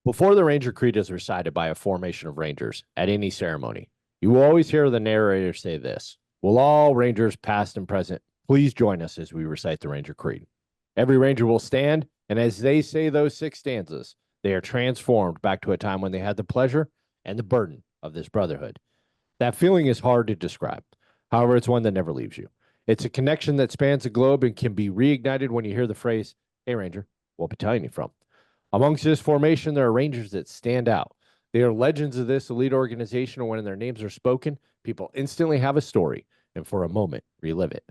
Before the Ranger Creed is recited by a formation of Rangers at any ceremony, you will always hear the narrator say this: "Will all Rangers, past and present, please join us as we recite the Ranger Creed." Every Ranger will stand, and as they say those 6 stanzas, they are transformed back to a time when they had the pleasure and the burden of this brotherhood. That feeling is hard to describe. However, it's one that never leaves you. It's a connection that spans the globe and can be reignited when you hear the phrase, "Hey, Ranger, what battalion are you from?" Amongst this formation, there are Rangers that stand out. They are legends of this elite organization, and when their names are spoken, people instantly have a story and for a moment relive it.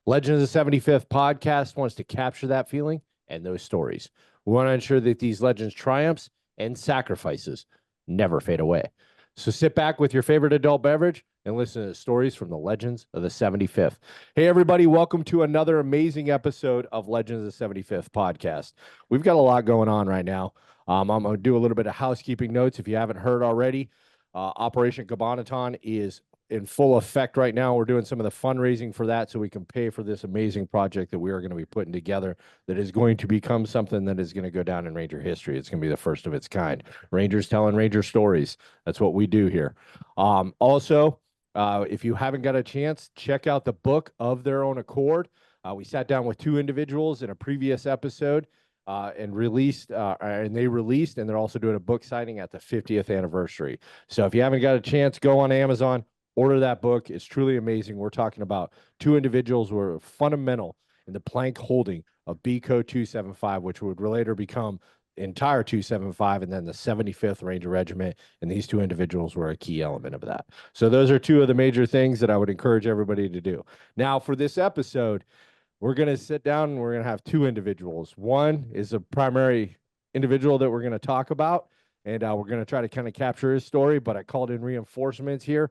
Legends of the 75th podcast wants to capture that feeling and those stories. We want to ensure that these legends' triumphs and sacrifices never fade away. So sit back with your favorite adult beverage and listen to the stories from the Legends of the 75th. Hey, everybody, welcome to another amazing episode of Legends of the 75th podcast. We've got a lot going on right now. I'm going to do a little bit of housekeeping notes. If you haven't heard already, Operation Cabanaton is in full effect right now. We're doing some of the fundraising for that so we can pay for this amazing project that we are going to be putting together that is going to become something that is going to go down in Ranger history. It's going to be the first of its kind. Rangers telling Ranger stories. That's what we do here. Also, if you haven't got a chance, check out the book Of Their Own Accord. We sat down with 2 individuals in a previous episode and they released, and they're also doing a book signing at the 50th anniversary. So if you haven't got a chance, go on Amazon, order that book. It's truly amazing. We're talking about 2 individuals who are fundamental in the plank holding of BCO 275, which would later become entire 275 and then the 75th Ranger Regiment. And these 2 individuals were a key element of that. So those are 2 of the major things that I would encourage everybody to do. Now, for this episode, we're going to sit down and we're going to have 2 individuals. One is a primary individual that we're going to talk about, and we're going to try to kind of capture his story, but I called in reinforcements here.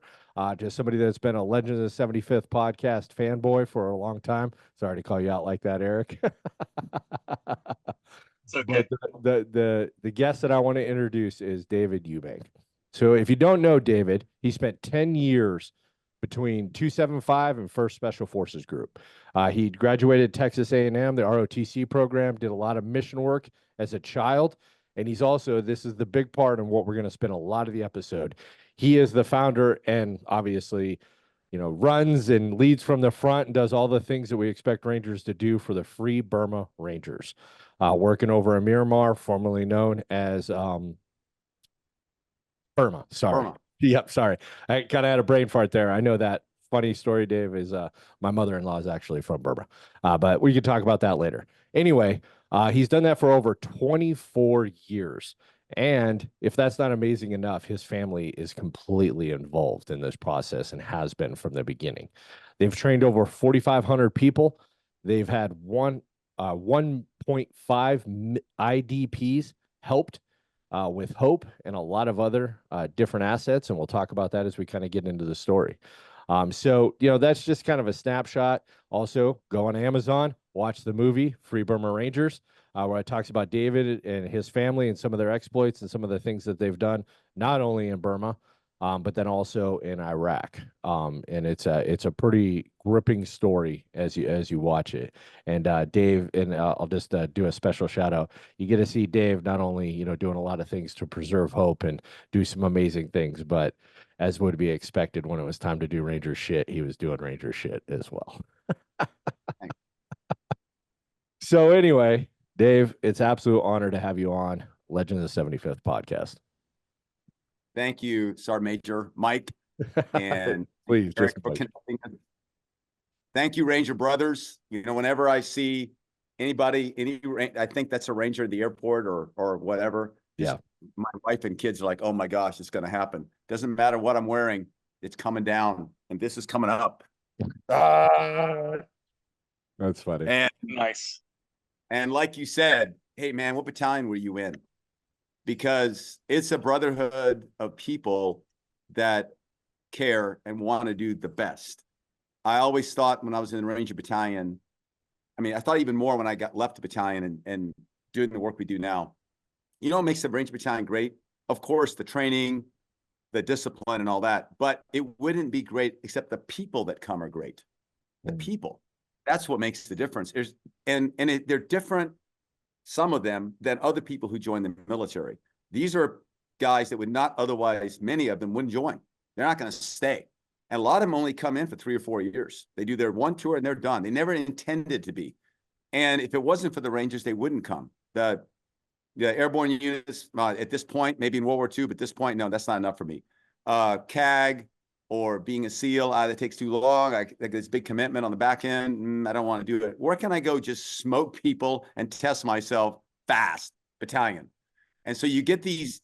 Just somebody that's been a Legends of the 75th podcast fanboy for a long time. Sorry to call you out like that, Eric. It's okay. But the guest that I want to introduce is David Eubank. So if you don't know David, he spent 10 years between 275 and 1st Special Forces Group. He graduated Texas A&M, the ROTC program, did a lot of mission work as a child. And he's also, this is the big part and what we're going to spend a lot of the episode. He is the founder and obviously, runs and leads from the front and does all the things that we expect Rangers to do for the Free Burma Rangers. Working over in Myanmar, formerly known as Burma. Sorry. Burma. Yep, sorry. I kind of had a brain fart there. I know that. Funny story, Dave, is my mother-in-law is actually from Burma. But we can talk about that later. Anyway, he's done that for over 24 years. And if that's not amazing enough, his family is completely involved in this process and has been from the beginning. They've trained over 4,500 people. They've had 1.5 IDPs helped with Hope and a lot of other different assets. And we'll talk about that as we kind of get into the story. So, that's just kind of a snapshot. Also, go on Amazon, watch the movie Free Burma Rangers, where it talks about David and his family and some of their exploits and some of the things that they've done, not only in Burma, but then also in Iraq. And it's a pretty gripping story as you watch it. And Dave, and I'll just do a special shout out. You get to see Dave not only doing a lot of things to preserve hope and do some amazing things, but as would be expected when it was time to do Ranger shit, he was doing Ranger shit as well. So anyway, Dave, it's absolute honor to have you on Legends of the 75th podcast. Thank you, Sergeant Major Mike, and please. Eric for connecting. Thank you, Ranger brothers. Whenever I see anybody, I think that's a Ranger at the airport or whatever. Yeah. My wife and kids are like, "Oh my gosh, it's going to happen." Doesn't matter what I'm wearing, it's coming down, and this is coming up. That's funny. And nice. And like you said, hey man, what battalion were you in? Because it's a brotherhood of people that care and want to do the best. I always thought when I was in the Ranger Battalion, I thought even more when I left the battalion and doing the work we do now. What makes the Ranger Battalion great? Of course, the training, the discipline and all that, but it wouldn't be great except the people that come are great. The people, that's what makes the difference. They're different, some of them, than other people who join the military. These are guys that would not otherwise, many of them wouldn't join. They're not going to stay. And a lot of them only come in for 3 or 4 years. They do their one tour and they're done. They never intended to be. And if it wasn't for the Rangers, they wouldn't come. The airborne units at this point, maybe in World War II, but at this point, no, that's not enough for me. CAG or being a SEAL, that takes too long. I got this big commitment on the back end. I don't want to do it. Where can I go just smoke people and test myself fast? Battalion. And so you get these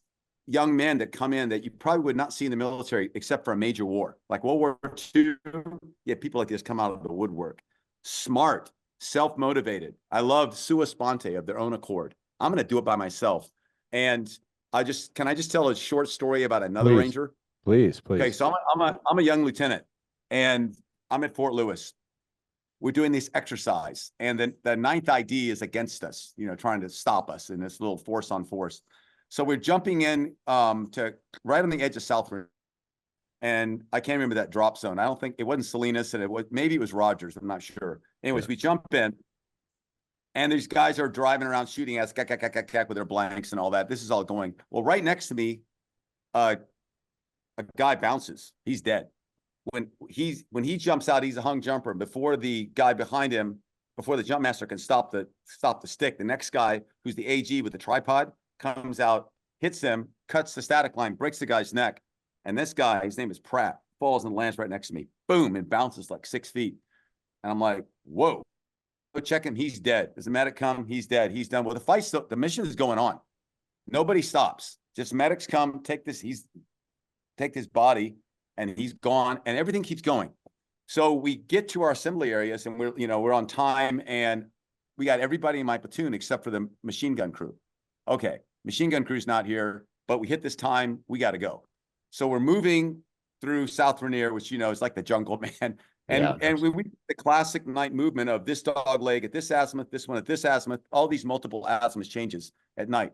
young men that come in that you probably would not see in the military except for a major war. Like World War II, you have people like this come out of the woodwork. Smart, self-motivated. I love sua sponte, of their own accord. I'm going to do it by myself. And can I just tell a short story about another Ranger? Please. Okay, so I'm a young lieutenant, and I'm at Fort Lewis. We're doing this exercise, and then the 9th ID is against us, trying to stop us in this little force on force. So we're jumping in to right on the edge of South, and I can't remember that drop zone. I don't think it wasn't Salinas, and maybe it was Rogers. I'm not sure. Anyways, we jump in, and these guys are driving around shooting us, with their blanks and all that. This is all going well. Right next to me, a guy bounces. He's dead. When he jumps out, he's a hung jumper. Before the guy behind him, before the jump master can stop the stick, the next guy, who's the AG with the tripod, comes out, hits him, cuts the static line, breaks the guy's neck. And this guy, his name is Pratt, falls and lands right next to me. Boom, and bounces like 6 feet. And I'm like, whoa. Go check him. He's dead. Does the medic come? He's dead. He's done. Well, the mission is going on. Nobody stops. Just medics come, take his body, and he's gone, and everything keeps going. So we get to our assembly areas, and we're on time, and we got everybody in my platoon except for the machine gun crew. Okay, machine gun crew's not here, but we hit this time, we got to go. So we're moving through South Rainier, which is like the jungle, man. And we the classic night movement of this dog leg at this azimuth, this one at this azimuth, all these multiple azimuth changes at night.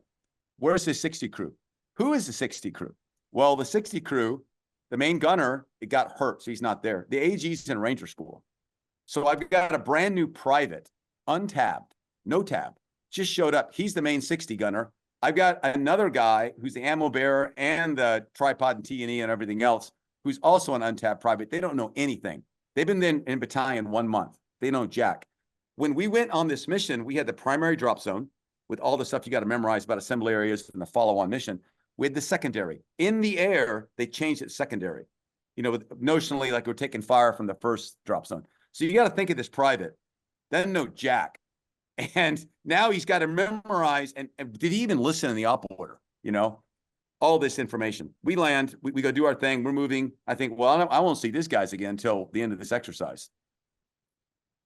Where's the 60 crew? Who is the 60 crew? Well, the 60 crew, the main gunner, it got hurt, so he's not there. The AG's in Ranger School. So I've got a brand new private, untabbed, no tab, just showed up. He's the main 60 gunner. I've got another guy who's the ammo bearer and the tripod and T&E and everything else, who's also an untabbed private. They don't know anything. They've been in battalion 1 month. They know jack. When we went on this mission, we had the primary drop zone with all the stuff you got to memorize about assembly areas and the follow-on mission. With the secondary. In the air, they changed it secondary. Notionally, like we're taking fire from the first drop zone. So you got to think of this private. Doesn't know jack. And now he's got to memorize. And did he even listen in the op order? All this information. We land, we go do our thing. We're moving. I think, well, I won't see these guys again until the end of this exercise.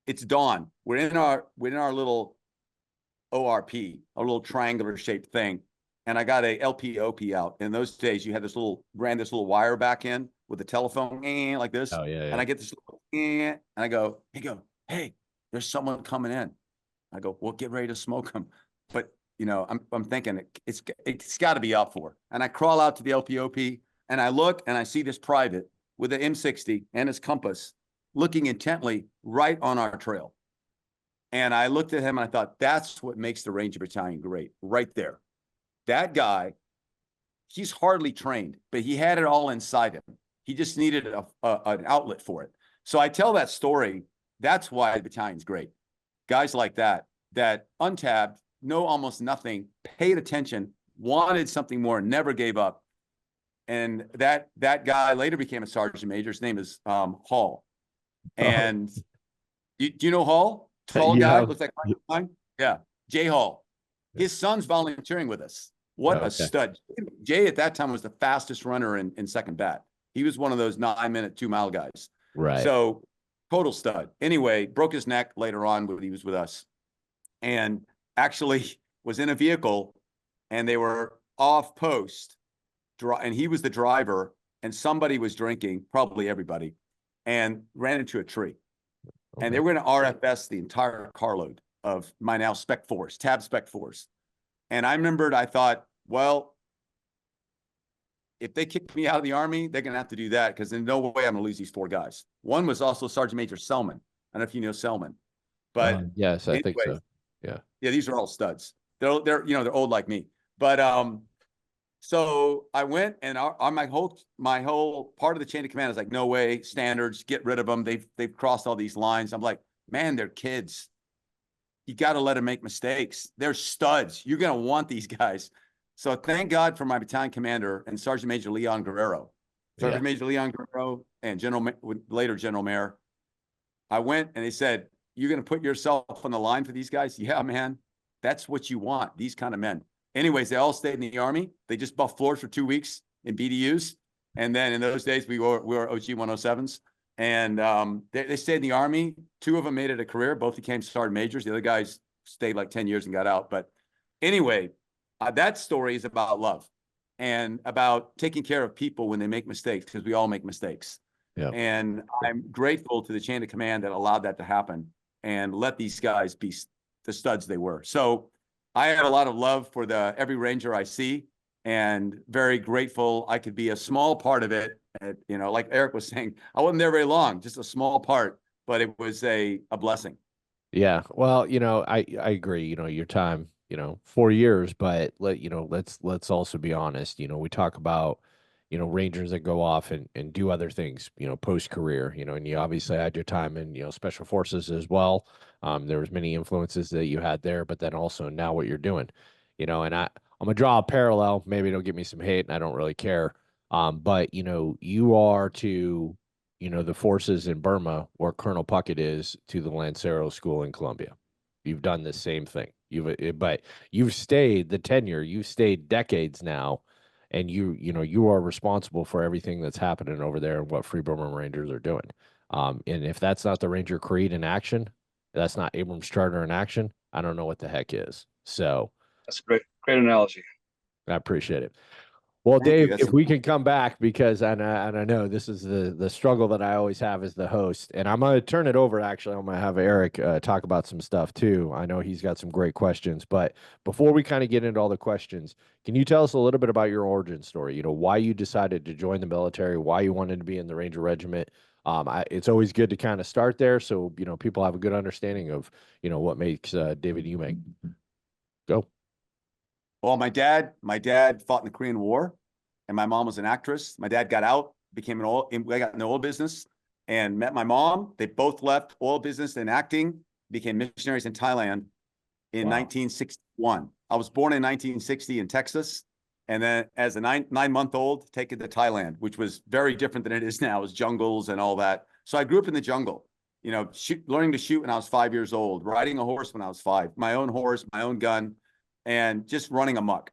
It's dawn. We're in our little ORP, a little triangular shaped thing. And I got a LPOP out. In those days, you had ran this little wire back in with a telephone like this. Oh, yeah. And I get this little and I go, hey, there's someone coming in. I go, well, get ready to smoke them. But I'm thinking it's got to be up for. And I crawl out to the LPOP and I look and I see this private with an M60 and his compass looking intently right on our trail. And I looked at him and I thought, that's what makes the Ranger Battalion great, right there. That guy, he's hardly trained, but he had it all inside him. He just needed an outlet for it. So I tell that story. That's why the battalion's great. Guys like that untabbed, know almost nothing, paid attention, wanted something more, never gave up. And that guy later became a sergeant major. His name is Hall. And do you know Hall? Tall guy, looks like mine. Yeah, Jay Hall. His son's volunteering with us. What a stud. Jay at that time was the fastest runner in second bat. He was one of those 9-minute 2-mile guys. Right. So total stud. Anyway, broke his neck later on when he was with us. And actually was in a vehicle and they were off post. And he was the driver and somebody was drinking, probably everybody, and ran into a tree. Okay. And they were going to RFS the entire carload of my now spec force, tab spec force. And I remembered, I thought, well, if they kick me out of the Army, they're going to have to do that because there's no way I'm going to lose these 4 guys. One was also Sergeant Major Selman. I don't know if you know Selman, but yes, I think so. Yeah. Yeah, these are all studs. They're old like me. But So I went, and my whole part of the chain of command is like, no way, standards, get rid of them. They've crossed all these lines. I'm like, man, they're kids. You got to let them make mistakes. They're studs. You're going to want these guys. So thank God for my battalion commander and Sergeant Major Leon Guerrero. Sergeant Major Leon Guerrero and later General Mayor. I went, and they said, you're going to put yourself on the line for these guys? Yeah, man. That's what you want, these kind of men. Anyways, they all stayed in the Army. They just buffed floors for 2 weeks in BDUs. And then in those days, we were OG 107s. And they stayed in the Army. 2 of them made it a career. Both became sergeant majors. The other guys stayed like 10 years and got out. But anyway, that story is about love and about taking care of people when they make mistakes, because we all make mistakes. Yeah. And I'm grateful to the chain of command that allowed that to happen and let these guys be the studs they were. So I have a lot of love for every Ranger I see, and very grateful I could be a small part of it. You know, like Eric was saying, I wasn't there very long, just a small part, but it was a blessing. Yeah. Well, you know, I agree, you know, your time, you know, 4 years, but let's also be honest. You know, we talk about, you know, Rangers that go off and do other things, you know, post career, you know, and you obviously had your time in, you know, special forces as well. There was many influences that you had there, but then also now what you're doing, you know, and I'm gonna draw a parallel. Maybe it'll give me some hate, and I don't really care. But you know, you are to, you know, the forces in Burma where Colonel Puckett is to the Lancero School in Colombia. You've done the same thing. But you've stayed the tenure. You've stayed decades now, and you know, you are responsible for everything that's happening over there and what Free Burma Rangers are doing. And if that's not the Ranger Creed in action, that's not Abrams Charter in action, I don't know what the heck is. So that's a great analogy. I appreciate it. Well, Thank you. Dave, if we can come back, because and I know this is the struggle that I always have as the host, and I'm going to turn it over. Actually, I'm going to have Eric talk about some stuff too. I know he's got some great questions, but before we kind of get into all the questions, can you tell us a little bit about your origin story? You know, why you decided to join the military, why you wanted to be in the Ranger Regiment. It's always good to kind of start there, so you know people have a good understanding of, you know, what makes David Eubank. Go. Well, my dad fought in the Korean War, and my mom was an actress. My dad got out, became I got in the oil business and met my mom. They both left oil business and acting, became missionaries in Thailand in 1961. I was born in 1960 in Texas. And then as a nine-month-old, taken to Thailand, which was very different than it is now. It was jungles and all that. So I grew up in the jungle, you know, learning to shoot when I was 5 years old, riding a horse when I was 5, my own horse, my own gun, and just running amok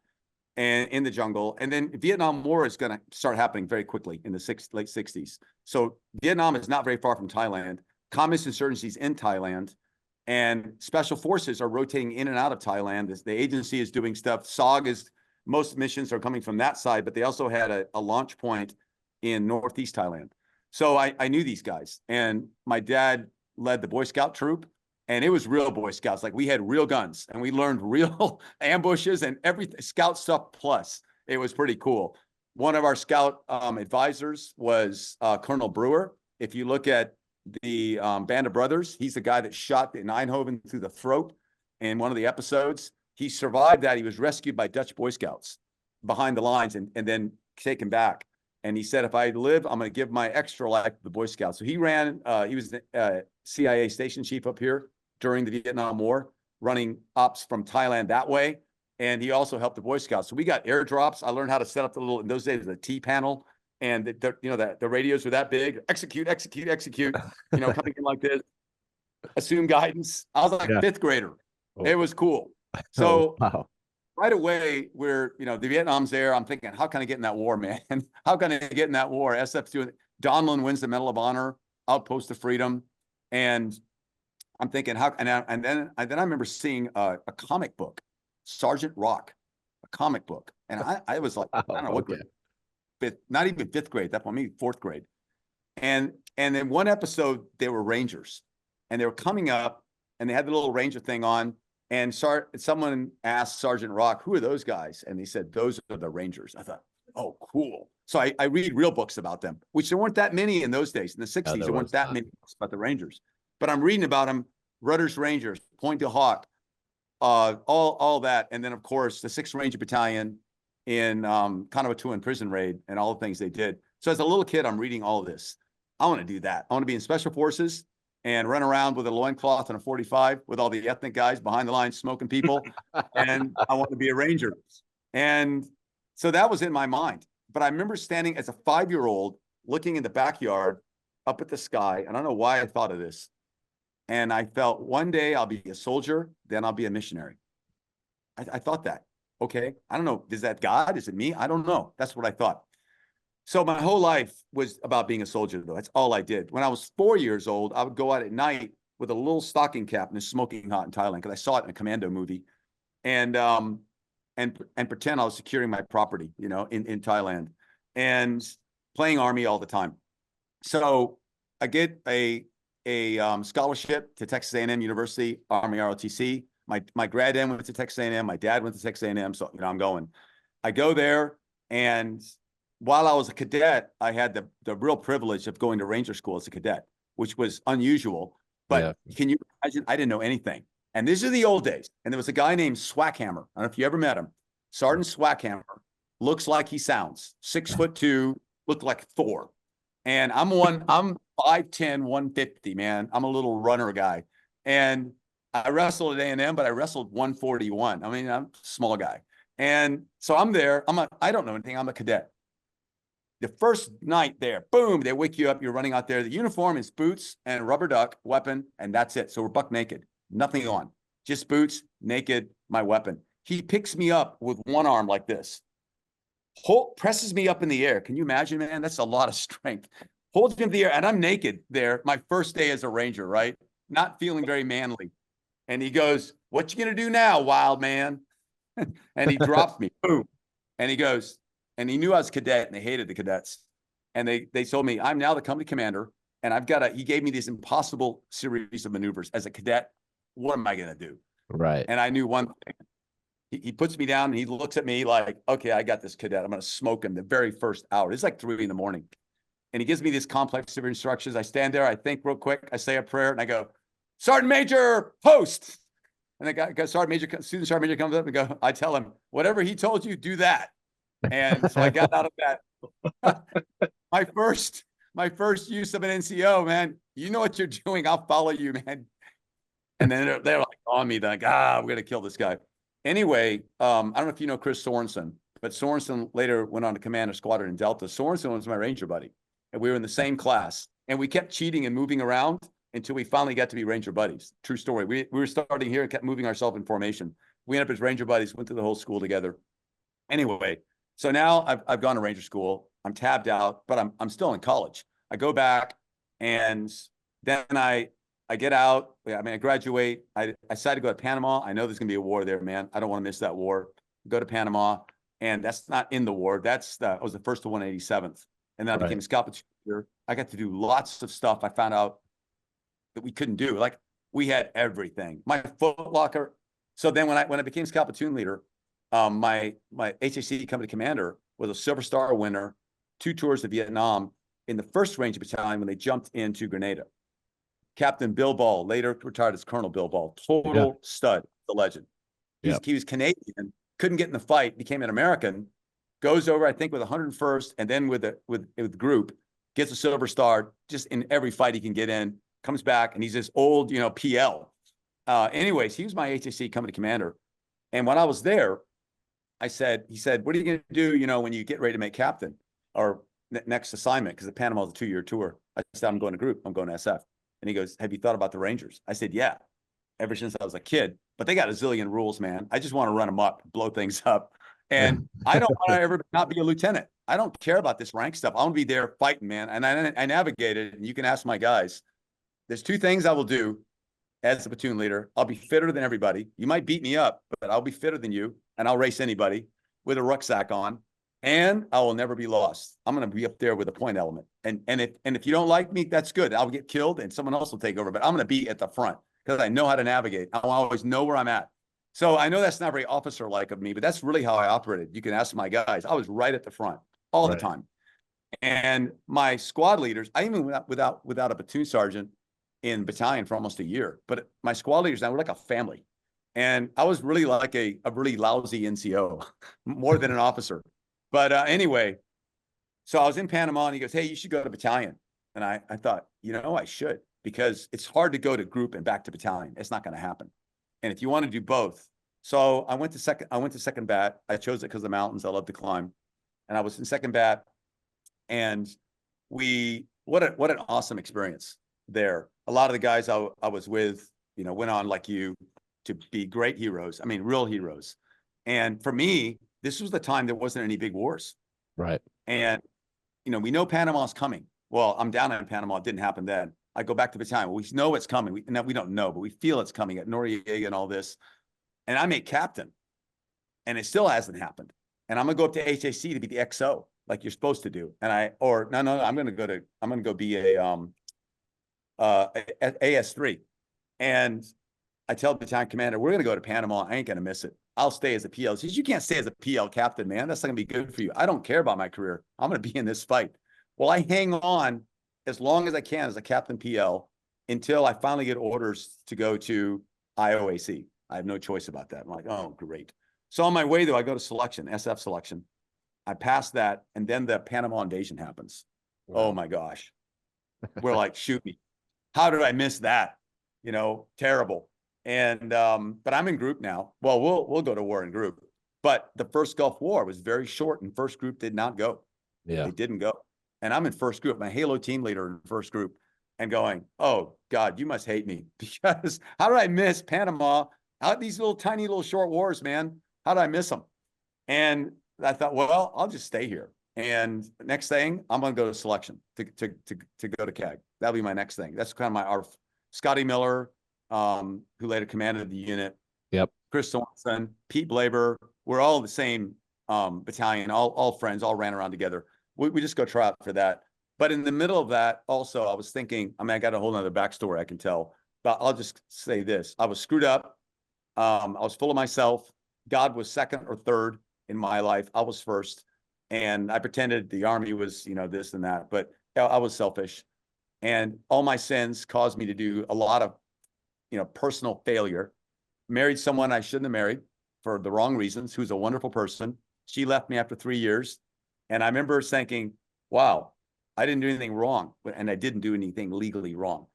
and in the jungle. And then Vietnam War is going to start happening very quickly in the late 60s. So Vietnam is not very far from Thailand. Communist insurgencies in Thailand, and special forces are rotating in and out of Thailand. The agency is doing stuff. SOG is, most missions are coming from that side, but they also had a launch point in Northeast Thailand. So I knew these guys, and my dad led the Boy Scout troop. And it was real Boy Scouts. Like, we had real guns, and we learned real ambushes and everything, scout stuff plus. It was pretty cool. One of our scout advisors was Colonel Brewer. If you look at the Band of Brothers, he's the guy that shot in Eindhoven through the throat in one of the episodes. He survived that. He was rescued by Dutch Boy Scouts behind the lines and then taken back. And he said, if I live, I'm going to give my extra life to the Boy Scouts. So he ran, he was the CIA station chief up here during the Vietnam War, running ops from Thailand that way. And he also helped the Boy Scouts. So we got airdrops. I learned how to set up in those days, the T panel. And the radios were that big. Execute, you know, coming in like this. Assume guidance. I was like a fifth grader. Oh. It was cool. So right away, the Vietnam's there. I'm thinking, how can I get in that war, man? How can I get in that war? SF's doing it. Donlin wins the Medal of Honor, Outpost of Freedom. And I'm thinking, and then I remember seeing a comic book, Sergeant Rock, a comic book. And I was like, I don't know what grade, not even fifth grade, that point, maybe fourth grade. And then one episode, they were Rangers, and they were coming up, and they had the little Ranger thing on. And someone asked Sergeant Rock, who are those guys? And they said, those are the Rangers. I thought, oh, cool. So I read real books about them, which there weren't that many in those days. In the 60s, there weren't that many books about the Rangers. But I'm reading about them, Rudder's Rangers, Point to Hawk, all that. And then, of course, the 6th Ranger Battalion in Conowatu and prison raid and all the things they did. So as a little kid, I'm reading all of this. I want to do that. I want to be in special forces and run around with a loincloth and a 45 with all the ethnic guys behind the lines smoking people. And I want to be a Ranger. And so that was in my mind. But I remember standing as a 5-year-old looking in the backyard up at the sky. And I don't know why I thought of this. And I felt one day I'll be a soldier, then I'll be a missionary. I thought that. Okay. I don't know. Is that God? Is it me? I don't know. That's what I thought. So my whole life was about being a soldier, though. That's all I did. When I was 4 years old, I would go out at night with a little stocking cap and a smoking hot in Thailand because I saw it in a commando movie, and pretend I was securing my property, you know, in Thailand, and playing Army all the time. So I get a scholarship to Texas A&M University, Army ROTC. My grad went to Texas A&M. My dad went to Texas A&M. So, you know, I'm going. I go there, and while I was a cadet, I had the real privilege of going to Ranger school as a cadet, which was unusual. But Can you imagine? I didn't know anything. And these are the old days. And there was a guy named Swackhammer. I don't know if you ever met him. Sergeant Swackhammer looks like he sounds. 6'2", looked like Thor. And I'm 5'10", 150, man. I'm a little runner guy. And I wrestled at A&M, but I wrestled 141. I mean, I'm a small guy. And so I'm there. I don't know anything. I'm a cadet. The first night there, boom, they wake you up. You're running out there. The uniform is boots and rubber duck, weapon, and that's it. So we're buck naked, nothing on, just boots, naked, my weapon. He picks me up with one arm like this, presses me up in the air. Can you imagine, man? That's a lot of strength. Holds me in the air, and I'm naked there. My first day as a Ranger, right? Not feeling very manly. And he goes, "What you gonna do now, wild man?" And he drops me, boom. And he goes, and he knew I was a cadet, and they hated the cadets. And they told me, "I'm now the company commander, and he gave me this impossible series of maneuvers as a cadet. What am I gonna do?" Right. And I knew one thing. He puts me down and he looks at me like, "Okay, I got this cadet. I'm gonna smoke him the very first hour." It's like 3 a.m. And he gives me this complex of instructions. I stand there, I think real quick, I say a prayer, and I go, "Sergeant Major, post." And the guy, student sergeant major comes up and I tell him, "Whatever he told you, do that." And so I got out of that. my first use of an NCO, man. You know what you're doing. I'll follow you, man. And then they're like on me. They're like, we're going to kill this guy. Anyway, I don't know if you know Chris Sorensen, but Sorensen later went on to command a squadron in Delta. Sorensen was my Ranger buddy, and we were in the same class. And we kept cheating and moving around until we finally got to be Ranger buddies. True story. We were starting here and kept moving ourselves in formation. We ended up as Ranger buddies, went through the whole school together. Anyway, so now I've gone to Ranger school. I'm tabbed out, but I'm still in college. I go back, and then I get out. I mean, I graduate. I decided to go to Panama. I know there's going to be a war there, man. I don't want to miss that war. Go to Panama, and that's not in the war. I was the first to 187th, and then I became a scout platoon leader. I got to do lots of stuff. I found out that we couldn't do. Like, we had everything. My Foot Locker. So then when I became scout platoon leader, my HAC company commander was a Silver Star winner, 2 tours to Vietnam in the 1st Ranger Battalion when they jumped into Grenada. Captain Bill Ball, later retired as Colonel Bill Ball, total stud, the legend. He was Canadian, couldn't get in the fight, became an American, goes over, I think, with 101st, and then with the group, gets a Silver Star just in every fight he can get in, comes back, and he's this old, PL. Anyways, he was my HAC company commander. And when I was there, he said, "What are you going to do, when you get ready to make captain or next assignment?" Because the Panama is a 2-year tour. I said, "I'm going to group. I'm going to SF." And he goes, "Have you thought about the Rangers?" I said, "Yeah, ever since I was a kid. But they got a zillion rules, man. I just want to run them up, blow things up. And I don't want to ever not be a lieutenant. I don't care about this rank stuff. I want to be there fighting, man." And I navigated, and you can ask my guys. There's 2 things I will do as a platoon leader. I'll be fitter than everybody. You might beat me up, but I'll be fitter than you, and I'll race anybody with a rucksack on, and I will never be lost. I'm going to be up there with a point element. And if you don't like me, that's good. I'll get killed, and someone else will take over, but I'm going to be at the front because I know how to navigate. I always know where I'm at. So I know that's not very officer-like of me, but that's really how I operated. You can ask my guys. I was right at the front all the time. And my squad leaders, I even went without a platoon sergeant in battalion for almost a year, but my squad leaders now were like a family. And I was really like a really lousy NCO, more than an officer. But anyway, so I was in Panama and he goes, hey, you should go to battalion. And I thought, I should, because it's hard to go to group and back to battalion. It's not going to happen. And if you want to do both. So I went to second bat. I chose it because of the mountains. I love to climb. And I was in second bat. And what an awesome experience there. A lot of the guys I was with, went on like you to be great heroes. I mean, real heroes. And for me, this was the time there wasn't any big wars. Right. And, we know Panama's coming. Well, I'm down in Panama. It didn't happen then. I go back to battalion. Well, we know it's coming. We don't know, but we feel it's coming at Noriega and all this. And I made captain. And it still hasn't happened. And I'm going to go up to HAC to be the XO, like you're supposed to do. And I'm going to go be a AS3. And I tell the battalion commander, we're going to go to Panama. I ain't going to miss it. I'll stay as a PL. He says, you can't stay as a PL captain, man. That's not going to be good for you. I don't care about my career. I'm going to be in this fight. Well, I hang on as long as I can as a captain PL until I finally get orders to go to IOAC. I have no choice about that. I'm like, oh, great. So on my way, though, I go to selection, SF selection. I pass that, and then the Panama invasion happens. Wow. Oh, my gosh. We're like, shoot me. How did I miss that? Terrible. And but I'm in group now. Well, we'll go to war in group. But the first Gulf War was very short, and first group did not go. Yeah, they didn't go. And I'm in first group. My Halo team leader in first group, and going, oh God, you must hate me, because how did I miss Panama? How these little tiny little short wars, man? How did I miss them? And I thought, well, I'll just stay here. And next thing, I'm going to go to selection to go to CAG. That'll be my next thing. That's kind of our Scotty Miller, who later commanded the unit. Yep. Chris Sorensen, Pete Blaber. We're all the same battalion, all friends, all ran around together. We just go try out for that. But in the middle of that, also, I was thinking, I got a whole nother backstory I can tell, but I'll just say this. I was screwed up. I was full of myself. God was second or third in my life. I was first. And I pretended the army was, this and that, but I was selfish. And all my sins caused me to do a lot of, personal failure. Married someone I shouldn't have married for the wrong reasons, who's a wonderful person. She left me after 3 years. And I remember thinking, wow, I didn't do anything wrong. And I didn't do anything legally wrong.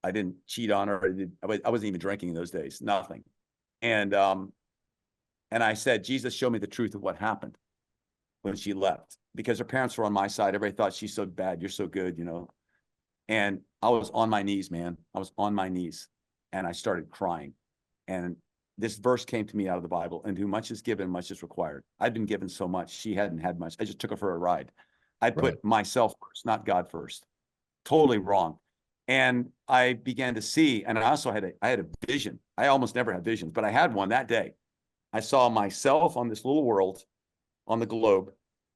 I didn't cheat on her. I wasn't even drinking in those days, nothing. And I said, Jesus, show me the truth of what happened when she left, because her parents were on my side. Everybody thought, she's so bad, you're so good, And I was on my knees, man. I was on my knees, and I started crying. And this verse came to me out of the Bible, and who much is given, much is required. I'd been given so much. She hadn't had much. I just took her for a ride. I put myself first, not God first. Totally wrong. And I began to see, and I also had a vision. I almost never had visions, but I had one that day. I saw myself on this little world on the globe,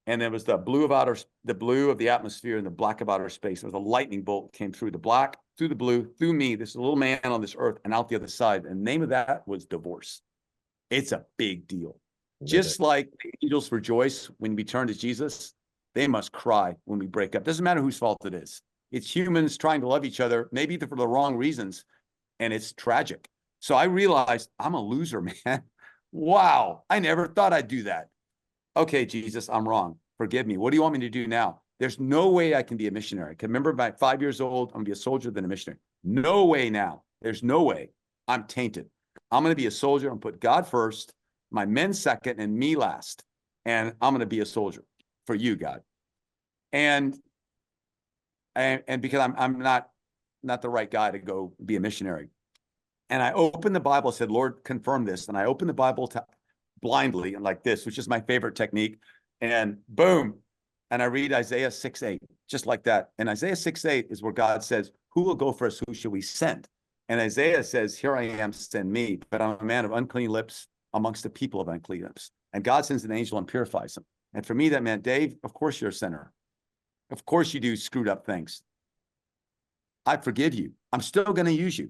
and there was the blue of the atmosphere and the black of outer space. There was a lightning bolt came through the black, through the blue, through me, this little man on this earth, and out the other side. And the name of that was divorce. It's a big deal. Just like the angels rejoice when we turn to Jesus, they must cry when we break up. Doesn't matter whose fault it is. It's humans trying to love each other, maybe for the wrong reasons, and it's tragic. So I realized I'm a loser, man. Wow, I never thought I'd do that. Okay, Jesus, I'm wrong. Forgive me. What do you want me to do now? There's no way I can be a missionary. I remember by 5 years old, I'm going to be a soldier, then a missionary. No way now. There's no way. I'm tainted. I'm going to be a soldier and put God first, my men second, and me last. And I'm going to be a soldier for you, God. And because I'm not the right guy to go be a missionary. And I opened the Bible, said, Lord, confirm this. And I opened the Bible blindly and like this, which is my favorite technique. And boom. And I read Isaiah 6:8, just like that. And Isaiah 6:8 is where God says, who will go for us? Who shall we send? And Isaiah says, here I am, send me. But I'm a man of unclean lips amongst the people of unclean lips. And God sends an angel and purifies them. And for me, that meant, Dave, of course you're a sinner. Of course you do screwed up things. I forgive you. I'm still going to use you.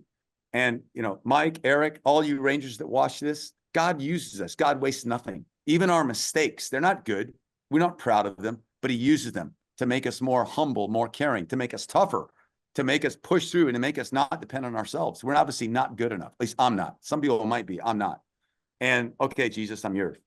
And, Mike, Eric, all you Rangers that watch this, God uses us. God wastes nothing. Even our mistakes, they're not good. We're not proud of them, but he uses them to make us more humble, more caring, to make us tougher. to make us push through and to make us not depend on ourselves. We're obviously not good enough. At least I'm not. Some people might be. I'm not. And okay, Jesus, I'm yours.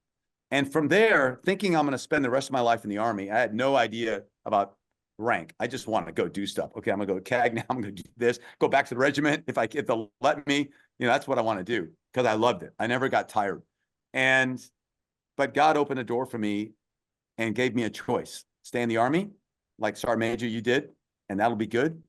And from there, thinking I'm going to spend the rest of my life in the Army, I had no idea about rank. I just want to go do stuff. Okay, I'm going to go to CAG now. I'm going to do this, go back to the regiment. If they'll let me, that's what I want to do because I loved it. I never got tired. But God opened a door for me and gave me a choice. Stay in the Army, like Sergeant Major you did, and that'll be good,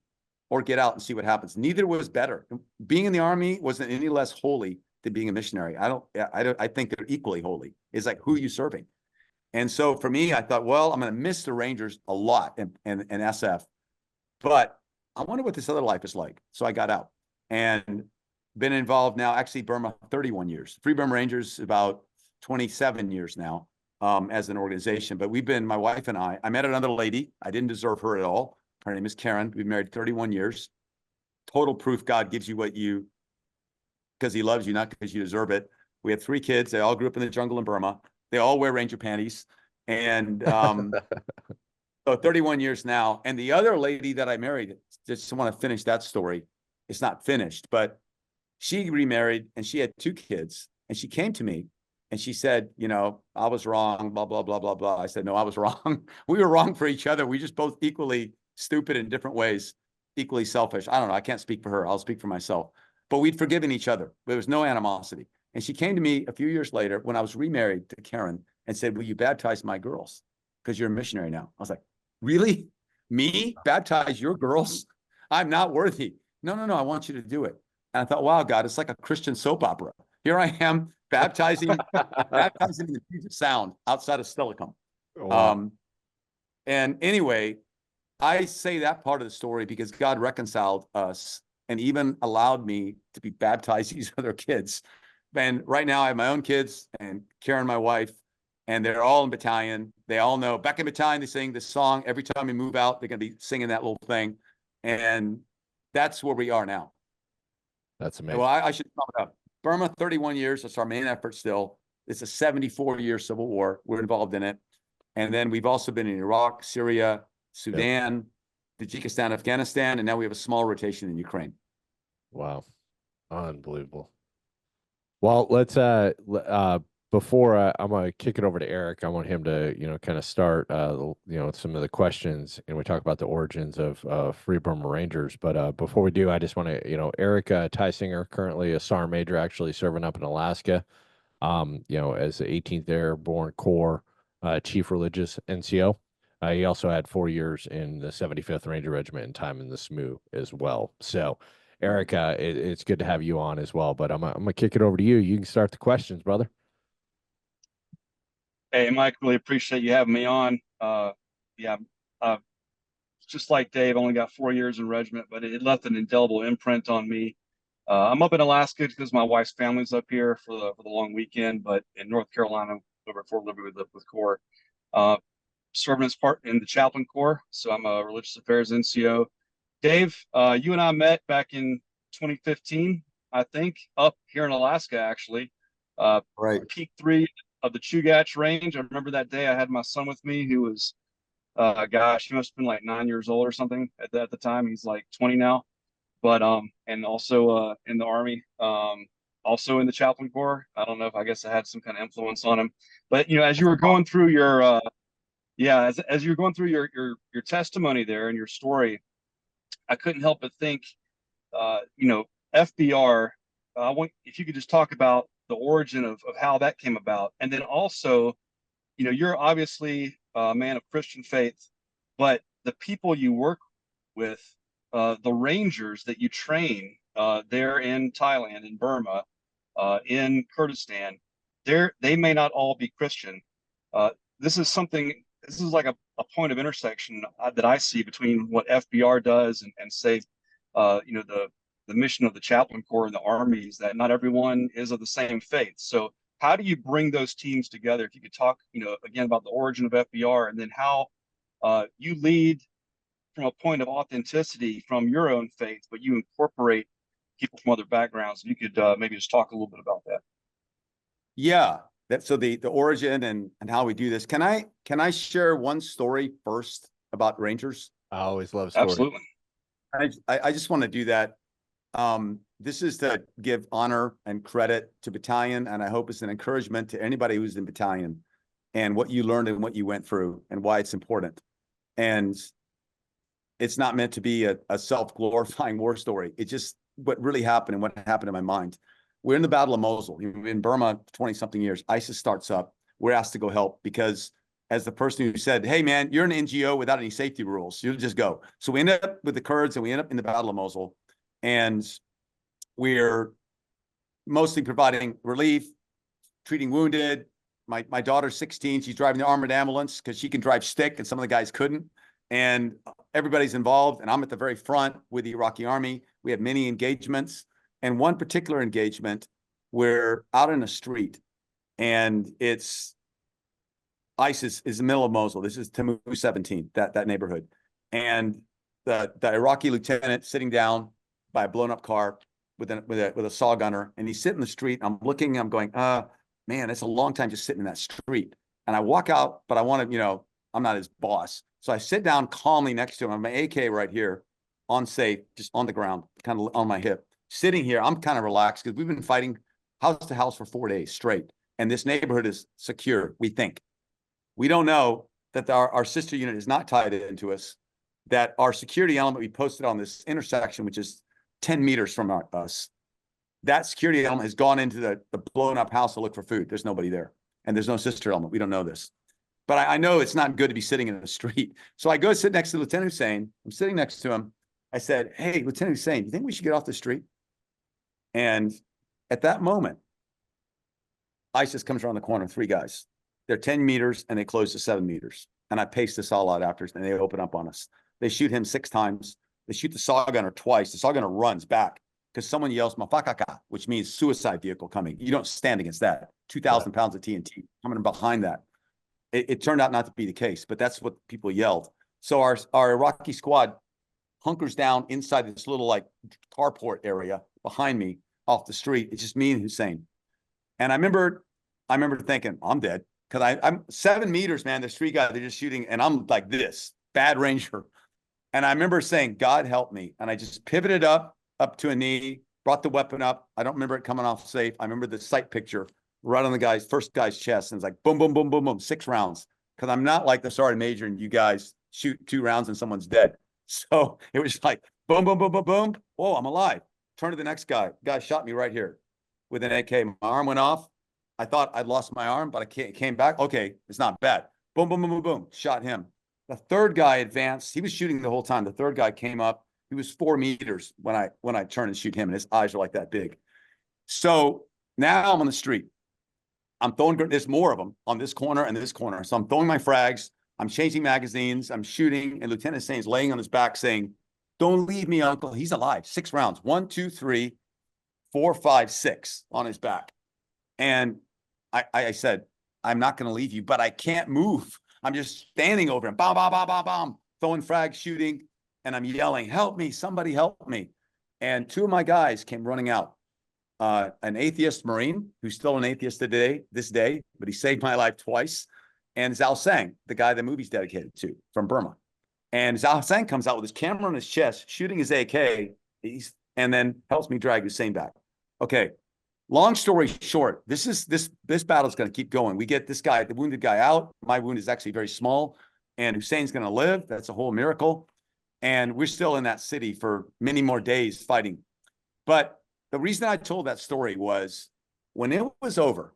or get out and see what happens. Neither was better. Being in the Army wasn't any less holy than being a missionary. I think they're equally holy. It's like, who are you serving? And so for me, I thought, well, I'm going to miss the Rangers a lot and SF, but I wonder what this other life is like. So I got out and been involved now, actually Burma 31 years, Free Burma Rangers about 27 years now as an organization. But my wife and I met another lady. I didn't deserve her at all. Her name is Karen. We've been married 31 years. Total proof God gives you because he loves you, not because you deserve it. We have 3 kids. They all grew up in the jungle in Burma. They all wear Ranger panties. And so 31 years now. And the other lady that I married, just want to finish that story. It's not finished, but she remarried and she had 2 kids. And she came to me and she said, I was wrong, blah, blah, blah, blah, blah. I said, no, I was wrong. We were wrong for each other. We just both equally stupid in different ways, equally selfish. I don't know. I can't speak for her. I'll speak for myself. But we'd forgiven each other. There was no animosity. And she came to me a few years later when I was remarried to Karen and said, will you baptize my girls? Because you're a missionary now. I was like, really? Me? Baptize your girls? I'm not worthy. No, I want you to do it. And I thought, wow, God, it's like a Christian soap opera. Here I am baptizing in the Puget Sound outside of Stillicum. Wow. And anyway, I say that part of the story because God reconciled us and even allowed me to be baptized these other kids. And right now I have my own kids and Karen, my wife, and they're all in battalion. They all know back in battalion, they sing this song. Every time we move out, they're going to be singing that little thing. And that's where we are now. That's amazing. Well, I should sum it up. Burma, 31 years. That's our main effort still. It's a 74-year civil war. We're involved in it. And then we've also been in Iraq, Syria, Sudan, Tajikistan, Afghanistan, and now we have a small rotation in Ukraine. Wow. Unbelievable. Well, let's before I'm going to kick it over to Eric, I want him to, kind of start, some of the questions, and we talk about the origins of Free Burma Rangers. But before we do, I just want to, Eric Tysinger, currently a Sergeant Major, actually serving up in Alaska, as the 18th Airborne Corps Chief Religious NCO. He also had 4 years in the 75th Ranger Regiment and time in the SMU as well. So, Eric, it's good to have you on as well. But I'm going to kick it over to you. You can start the questions, brother. Hey, Mike, really appreciate you having me on. Just like Dave, only got 4 years in regiment, but it left an indelible imprint on me. I'm up in Alaska because my wife's family's up here for the long weekend, but in North Carolina, over at Fort Liberty with Corps. Serving as part in the Chaplain Corps, so I'm a Religious Affairs NCO. Dave, you and I met back in 2015, I think, up here in Alaska, actually. Right. Peak 3 of the Chugach Range. I remember that day I had my son with me who was, he must have been like 9 years old or something at the time. He's like 20 now. But, and also in the Army, also in the Chaplain Corps. I don't know if I guess I had some kind of influence on him. But, as you were going through your, as you're going through your testimony there and your story, I couldn't help but think, FBR. If you could just talk about the origin of how that came about, and then also, you're obviously a man of Christian faith, but the people you work with, the Rangers that you train there in Thailand, in Burma, in Kurdistan, they may not all be Christian. This is like a point of intersection that I see between what FBR does and say, the mission of the Chaplain Corps and the Army is that not everyone is of the same faith. So how do you bring those teams together? If you could talk, again, about the origin of FBR and then how you lead from a point of authenticity from your own faith, but you incorporate people from other backgrounds. You could maybe just talk a little bit about that. Yeah. So the origin and how we do this. Can I share one story first about Rangers? I always love stories. Absolutely. I just want to do that. This is to give honor and credit to battalion, and I hope it's an encouragement to anybody who's in battalion and what you learned and what you went through and why it's important. And it's not meant to be a self-glorifying war story. It's just what really happened and what happened in my mind. We're in the Battle of Mosul in Burma, 20-something years. ISIS starts up. We're asked to go help because as the person who said, hey, man, you're an NGO without any safety rules. You'll just go. So we end up with the Kurds and we end up in the Battle of Mosul. And we're mostly providing relief, treating wounded. My daughter's 16. She's driving the armored ambulance because she can drive stick and some of the guys couldn't. And everybody's involved. And I'm at the very front with the Iraqi army. We have many engagements. And one particular engagement, we're out in a street and it's ISIS is the middle of Mosul. This is Tamu 17, that neighborhood. And the Iraqi lieutenant sitting down by a blown up car with a saw gunner, and he's sitting in the street. I'm looking, I'm going, man, it's a long time just sitting in that street. And I walk out, but I want to, I'm not his boss. So I sit down calmly next to him. I have my AK right here on safe, just on the ground, kind of on my hip. Sitting here, I'm kind of relaxed because we've been fighting house to house for 4 days straight. And this neighborhood is secure, we think. We don't know that our sister unit is not tied into us, that our security element we posted on this intersection, which is 10 meters from us, that security element has gone into the blown up house to look for food. There's nobody there. And there's no sister element. We don't know this. But I know it's not good to be sitting in the street. So I go sit next to Lieutenant Hussein. I'm sitting next to him. I said, hey, Lieutenant Hussein, do you think we should get off the street? And at that moment, ISIS comes around the corner, 3 guys. They're 10 meters and they close to 7 meters. And I pace this all out after, and they open up on us. They shoot him 6 times. They shoot the saw gunner twice. The saw gunner runs back because someone yells mafakaka, which means suicide vehicle coming. You don't stand against that. 2,000 pounds of TNT coming behind that. It turned out not to be the case, but that's what people yelled. So our Iraqi squad hunkers down inside this little like carport area behind me off the street. It's just me and Hussein. And I remember thinking, I'm dead. Because I'm 7 meters, man. There's 3 guys, they're just shooting, and I'm like this, bad ranger. And I remember saying, God help me. And I just pivoted up to a knee, brought the weapon up. I don't remember it coming off safe. I remember the sight picture right on the first guy's chest. And it's like, boom, boom, boom, boom, boom, 6 rounds. Because I'm not like the sergeant major and you guys shoot 2 rounds and someone's dead. So it was like, boom, boom, boom, boom, boom. Whoa, I'm alive. Turn to the next guy. Guy shot me right here with an AK. My arm went off. I thought I'd lost my arm, but I came back. Okay, it's not bad. Boom, boom, boom, boom, boom. Shot him. The third guy advanced. He was shooting the whole time. The third guy came up. He was 4 meters when I turned and shoot him, and his eyes are like that big. So now I'm on the street. I'm throwing, there's more of them on this corner and this corner. So I'm throwing my frags. I'm changing magazines. I'm shooting. And Lieutenant Hussein is laying on his back saying, don't leave me, uncle. He's alive. 6 rounds. 1, 2, 3, 4, 5, 6 on his back. And I said, I'm not going to leave you, but I can't move. I'm just standing over him, bomb, bomb, bomb, bomb, bomb, throwing frags, shooting, and I'm yelling, help me, somebody help me. And 2 of my guys came running out. An atheist Marine, who's still an atheist this day, but he saved my life twice. And Zhao Sang, the guy the movie's dedicated to, from Burma. And Zhao Sang comes out with his camera on his chest, shooting his AK, and then helps me drag Hussein back. Okay. Long story short, this battle is going to keep going. We get this guy, the wounded guy, out. My wound is actually very small, and Hussein's going to live. That's a whole miracle. And we're still in that city for many more days fighting. But the reason I told that story was when it was over.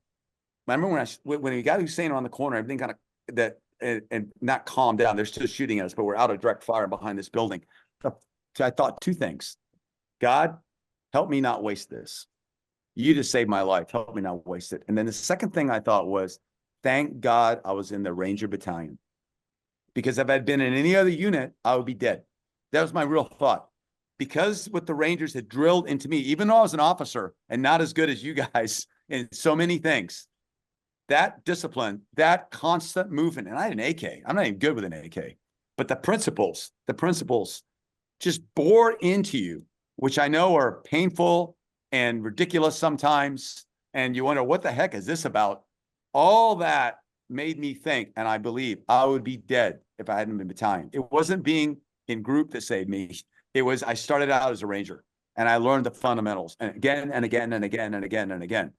I remember when we got Hussein on the corner, everything kind of and not calmed down. They're still shooting at us, but we're out of direct fire behind this building. So I thought 2 things: God, help me not waste this. You just saved my life. Help me not waste it. And then the second thing I thought was, thank God I was in the Ranger Battalion. Because if I'd been in any other unit, I would be dead. That was my real thought. Because what the Rangers had drilled into me, even though I was an officer and not as good as you guys in so many things, that discipline, that constant movement, and I had an AK. I'm not even good with an AK. But the principles just bore into you, which I know are painful and ridiculous sometimes, and you wonder, what the heck is this about? All that made me think, and I believe I would be dead if I hadn't been battalion. It wasn't being in group that saved me. I started out as a Ranger and I learned the fundamentals and again and again and again and again and again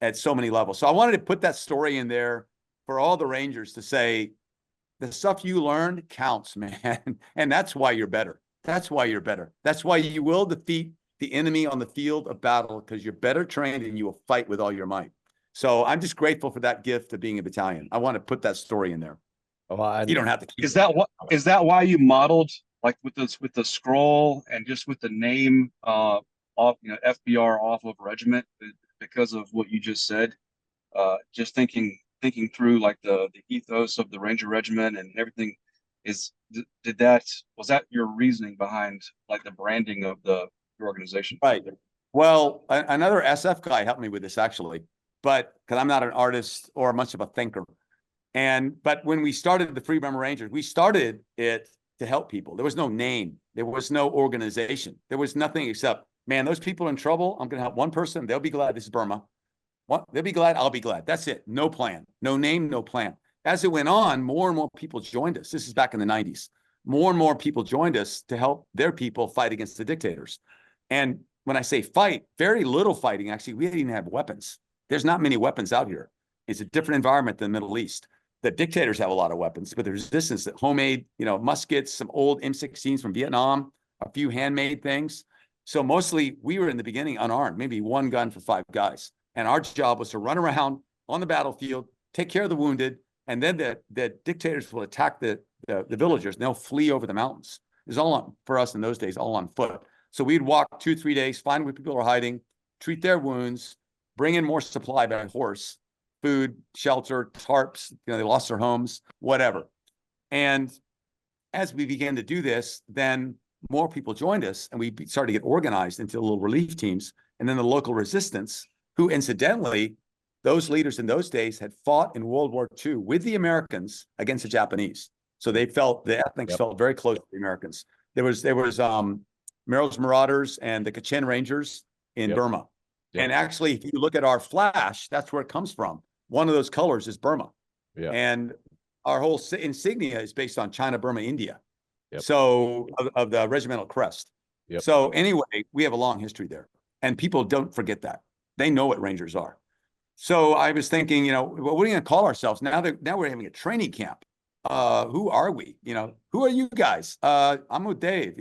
at so many levels. So I wanted to put that story in there for all the Rangers to say, the stuff you learned counts, man. And that's why you're better. That's why you're better. That's why you will defeat the enemy on the field of battle, because you're better trained and you will fight with all your might. So I'm just grateful for that gift of being a battalion. I want to put that story in there. Well, You don't have to keep Is that why you modeled like with the scroll and just with the name off, FBR off of regiment, because of what you just said? Just thinking through like the ethos of the Ranger Regiment and everything, was that your reasoning behind like the branding of your organization? Right. Well, another SF guy helped me with this actually, but because I'm not an artist or much of a thinker. But when we started the Free Burma Rangers, we started it to help people. There was no name. There was no organization. There was nothing except, man, those people are in trouble. I'm going to help one person. They'll be glad this is Burma. They'll be glad. I'll be glad. That's it. No plan, no name, no plan. As it went on, more and more people joined us. This is back in the 90s. More and more people joined us to help their people fight against the dictators. And when I say fight, very little fighting. Actually, we didn't even have weapons. There's not many weapons out here. It's a different environment than the Middle East. The dictators have a lot of weapons, but the resistance, homemade, muskets, some old M16s from Vietnam, a few handmade things. So mostly we were in the beginning unarmed, maybe one gun for 5 guys. And our job was to run around on the battlefield, take care of the wounded, and then the dictators will attack the villagers and they'll flee over the mountains. It was all on, for us in those days, all on foot. So we'd walk 2-3 days, find where people are hiding, treat their wounds, bring in more supply by horse, food, shelter, tarps, they lost their homes, whatever. And as we began to do this, then more people joined us and we started to get organized into little relief teams. And then the local resistance, who incidentally, those leaders in those days had fought in World War II with the Americans against the Japanese. So they felt, the ethnics felt very close to the Americans. There was Merrill's Marauders and the Kachin Rangers in Burma. And actually, if you look at our flash, that's where it comes from. One of those colors is Burma. And our whole insignia is based on China, Burma, India. So of the regimental crest. So anyway, we have a long history there. And people don't forget that. They know what Rangers are. So I was thinking, what are we going to call ourselves? Now we're having a training camp. Who are we? Who are you guys? I'm with Dave,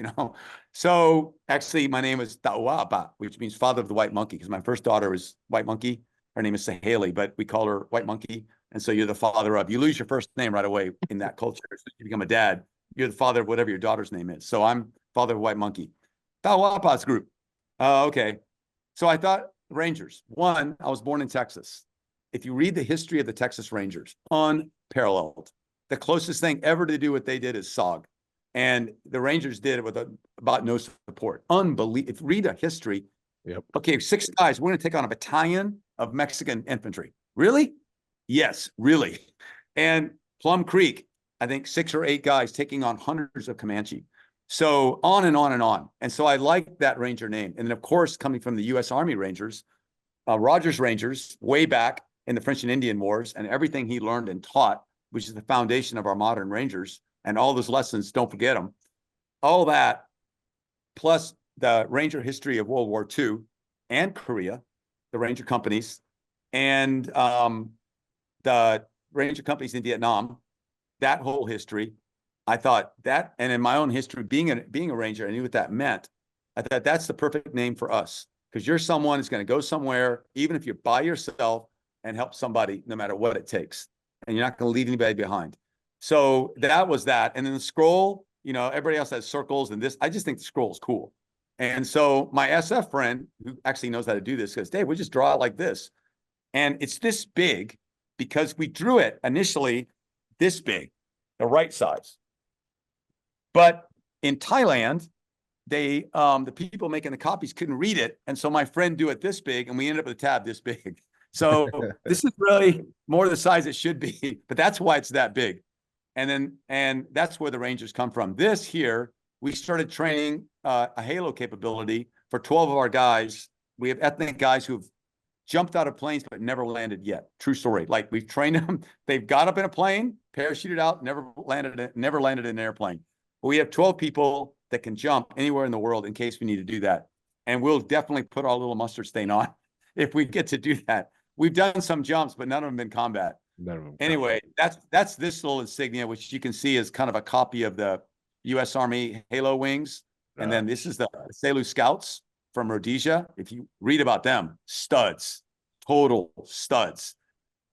So actually my name is Tawaba, which means father of the white monkey, because my first daughter was white monkey. Her name is Saheli, but we call her white monkey. And so you're the father of, you lose your first name right away in that culture. So you become a dad, you're the father of whatever your daughter's name is. So I'm father of white monkey. Tawapa's group. Okay. So I thought Rangers. One, I was born in Texas. If you read the history of the Texas Rangers, unparalleled. The closest thing ever to do what they did is SOG. And the Rangers did it with about no support. Unbelievable. If you read a history, okay, 6 guys, we're going to take on a battalion of Mexican infantry. Really? Yes, really. And Plum Creek, I think 6 or 8 guys taking on hundreds of Comanche. So on and on and on. And so I like that Ranger name. And then, of course, coming from the U.S. Army Rangers, Rogers Rangers, way back in the French and Indian Wars, and everything he learned and taught, which is the foundation of our modern Rangers, and all those lessons, don't forget them. All that, plus the Ranger history of World War II and Korea, the Ranger companies, and the Ranger companies in Vietnam, that whole history. I thought that, and in my own history, being a Ranger, I knew what that meant. I thought that's the perfect name for us, because you're someone who's going to go somewhere, even if you're by yourself, and help somebody no matter what it takes. And you're not going to leave anybody behind. So that was that. And then the scroll, everybody else has circles and this. I just think the scroll is cool. And so my SF friend, who actually knows how to do this, says, Dave, we just draw it like this. And it's this big because we drew it initially this big, the right size. But in Thailand, they the people making the copies couldn't read it. And so my friend do it this big, and we ended up with a tab this big. So this is really more the size it should be, but that's why it's that big. And that's where the Rangers come from. This here, we started training a Halo capability for 12 of our guys. We have ethnic guys who've jumped out of planes but never landed yet. True story. Like, we've trained them. They've got up in a plane, parachuted out, never landed in an airplane. But we have 12 people that can jump anywhere in the world in case we need to do that. And we'll definitely put our little mustard stain on if we get to do that. We've done some jumps, but none of them in combat. None of them. Anyway, that's this little insignia, which you can see is kind of a copy of the U.S. Army Halo wings. And then this is the Selu Scouts from Rhodesia. If you read about them, studs, total studs.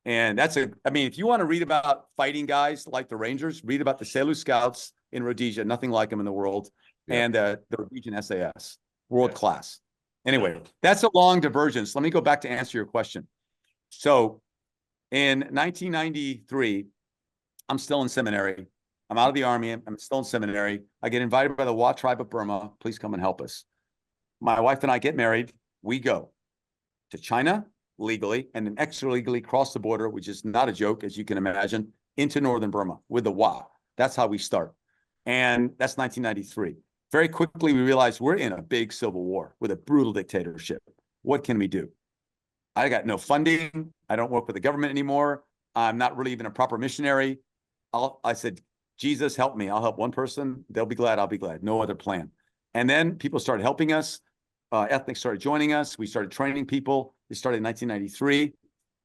And I mean, if you want to read about fighting guys like the Rangers, read about the Selu Scouts in Rhodesia, nothing like them in the world. And the Rhodesian SAS, world class. Anyway, that's a long divergence. Let me go back to answer your question. So in 1993, I'm still in seminary. I'm out of the Army. I'm still in seminary. I get invited by the Wa tribe of Burma. Please come and help us. My wife and I get married. We go to China legally and then extra legally cross the border, which is not a joke, as you can imagine, into northern Burma with the Wa. That's how we start. And that's 1993. Very quickly, we realized we're in a big civil war with a brutal dictatorship. What can we do? I got no funding. I don't work for the government anymore. I'm not really even a proper missionary. I said, Jesus, help me. I'll help one person. They'll be glad. I'll be glad. No other plan. And then people started helping us. Ethnics started joining us. We started training people. It started in 1993.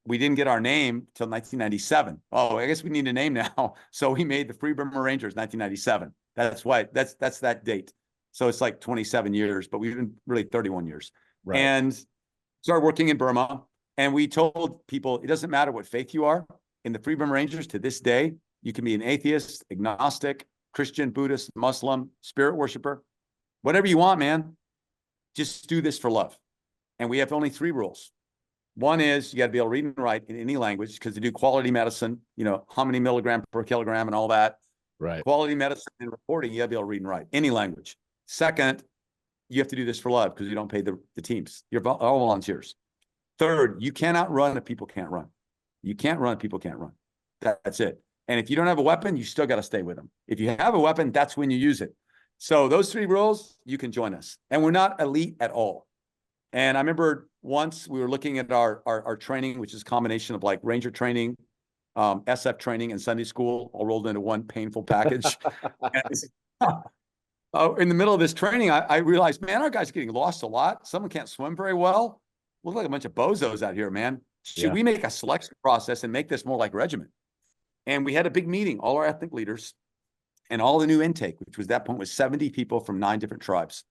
We didn't get our name till 1997. Oh, I guess we need a name now. So we made the Free Burma Rangers 1997. That's why that's that date. So it's like 27 years, but we've been really 31 years. Right. And started working in Burma. And we told people, it doesn't matter what faith you are. In the Free Burma Rangers to this day, you can be an atheist, agnostic, Christian, Buddhist, Muslim, spirit worshiper, whatever you want, man. Just do this for love. And we have only 3 rules. One is you got to be able to read and write in any language because they do quality medicine, you know, how many milligram per kilogram and all that. Right. Quality medicine and reporting, you got to be able to read and write any language. Second, you have to do this for love because you don't pay the teams. You're all volunteers. Third, you cannot run if people can't run. You can't run if people can't run. That's it. And if you don't have a weapon, you still got to stay with them. If you have a weapon, that's when you use it. So those 3 rules, you can join us. And we're not elite at all. And I remember once we were looking at our training, which is a combination of like Ranger training, SF training, and Sunday school, all rolled into one painful package. In the middle of this training, I realized, man, our guys are getting lost a lot. Someone can't swim very well. We look like a bunch of bozos out here, man. Should we make a selection process and make this more like regiment? And we had a big meeting, all our ethnic leaders and all the new intake, which was that point was 70 people from 9 different tribes.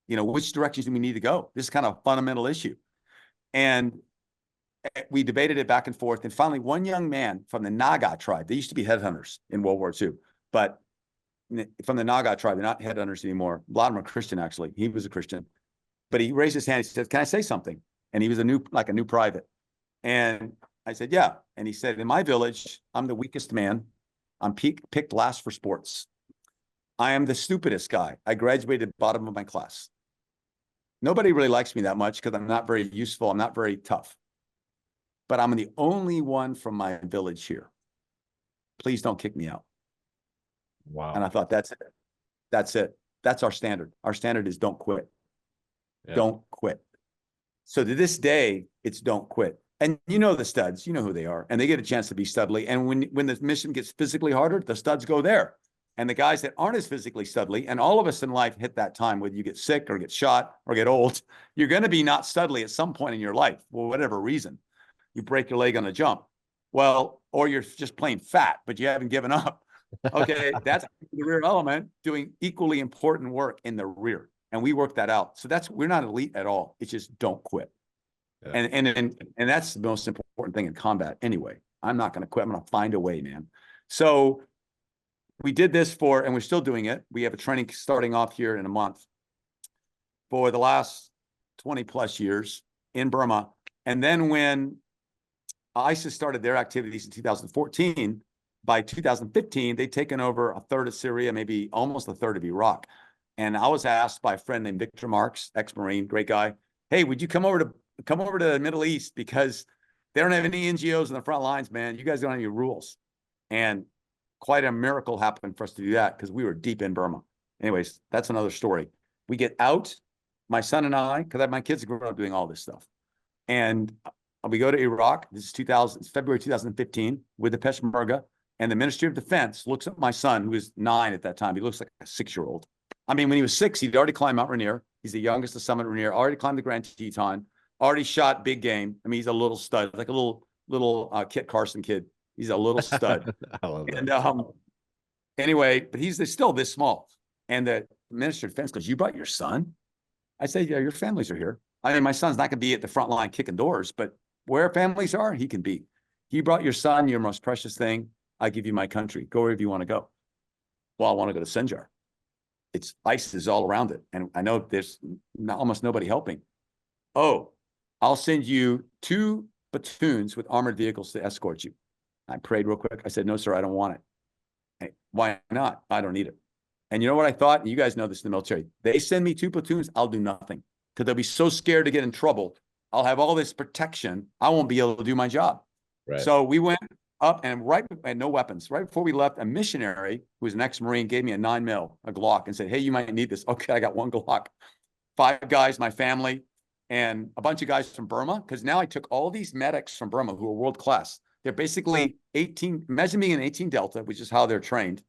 You know, which directions do we need to go? This is kind of a fundamental issue. And we debated it back and forth. And finally, one young man from the Naga tribe, they used to be headhunters in World War II, but from the Naga tribe, they're not headhunters anymore. A lot of them are Christian, actually. He was a Christian. But he raised his hand. He said, can I say something? And he was a new private. And I said, yeah. And he said, in my village, I'm the weakest man. I'm picked last for sports. I am the stupidest guy. I graduated bottom of my class. Nobody really likes me that much because I'm not very useful. I'm not very tough. But I'm the only one from my village here. Please don't kick me out. Wow. And I thought, that's it. That's it. That's our standard. Our standard is don't quit. Yeah. Don't quit. So to this day, it's don't quit. And you know the studs, you know who they are, and they get a chance to be studly. And when the mission gets physically harder, the studs go there. And the guys that aren't as physically studly, and all of us in life hit that time, whether you get sick or get shot or get old, you're going to be not studly at some point in your life, for whatever reason. You break your leg on a jump. Well, or you're just plain fat, but you haven't given up. Okay, that's the rear element doing equally important work in the rear. And we work that out. So we're not elite at all. It's just don't quit. Yeah. And that's the most important thing in combat anyway. I'm not going to quit. I'm going to find a way, man. So we did this and we're still doing it. We have a training starting off here in a month for the last 20 plus years in Burma. And then when ISIS started their activities in 2014, by 2015, they'd taken over a third of Syria, maybe almost a third of Iraq. And I was asked by a friend named Victor Marks, ex-Marine, great guy, hey, would you come over to the Middle East because they don't have any NGOs in the front lines, man. You guys don't have any rules. And quite a miracle happened for us to do that because we were deep in Burma. Anyways, that's another story. We get out, my son and I, because my kids grew up doing all this stuff. And we go to Iraq. This is February 2015 with the Peshmerga. And the Ministry of Defense looks at my son, who is 9 at that time. He looks like a 6-year-old. I mean, when he was 6, he'd already climbed Mount Rainier. He's the youngest to summit Rainier, already climbed the Grand Teton, already shot big game. I mean, he's a little stud, like a little Kit Carson kid. He's a little stud. I love that. And anyway, but he's still this small. And the Minister of Defense goes, "You brought your son?" I say, "Yeah, your families are here." I mean, my son's not going to be at the front line kicking doors, but where families are, he can be. "You brought your son, your most precious thing. I give you my country. Go wherever you want to go." "Well, I want to go to Sinjar. It's ISIS all around it. And I know there's almost nobody helping." "Oh, I'll send you 2 platoons with armored vehicles to escort you." I prayed real quick. I said, "No, sir, I don't want it." "Hey, why not?" "I don't need it." And you know what I thought? You guys know this in the military. They send me 2 platoons, I'll do nothing. Because they'll be so scared to get in trouble. I'll have all this protection. I won't be able to do my job. Right. So we went up and no weapons. Right before we left, a missionary who was an ex-Marine gave me a 9mm, a Glock, and said, "Hey, you might need this." Okay, I got 1 Glock. 5 guys, my family, and a bunch of guys from Burma. Because now I took all these medics from Burma who are world class. They're basically 18, imagine being an 18 Delta, which is how they're trained.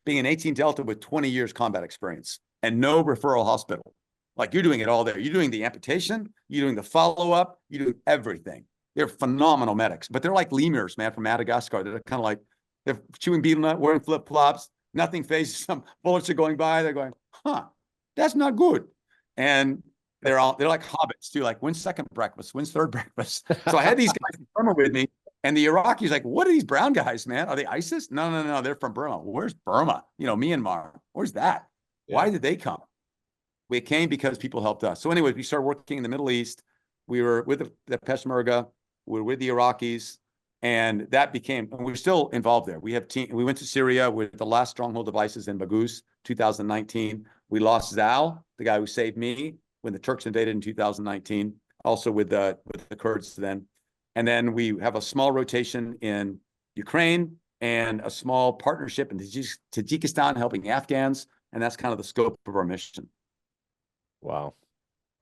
Being an 18 Delta with 20 years combat experience and no referral hospital. Like, you're doing it all there. You're doing the amputation, you're doing the follow-up, you're doing everything. They're phenomenal medics, but they're like lemurs, man, from Madagascar. They're kind of like, they're chewing betel nut, wearing flip-flops, nothing phases them. Bullets are going by. They're going, "Huh, that's not good." And they're like hobbits too. Like, when's second breakfast? When's third breakfast? So I had these guys from Burma with me, and the Iraqis like, "What are these brown guys, man? Are they ISIS?" No. They're from Burma. "Where's Burma? You know, Myanmar. Where's that? Yeah. Why did they come?" We came because people helped us. So anyways, we started working in the Middle East. We were with the Peshmerga. We were with the Iraqis. And that became, and we're still involved there. We went to Syria with the last stronghold of ISIS in Baghouz, 2019. We lost Zal, the guy who saved me when the Turks invaded in 2019, also with the Kurds then. And then we have a small rotation in Ukraine and a small partnership in Tajikistan helping Afghans. And that's kind of the scope of our mission. Wow.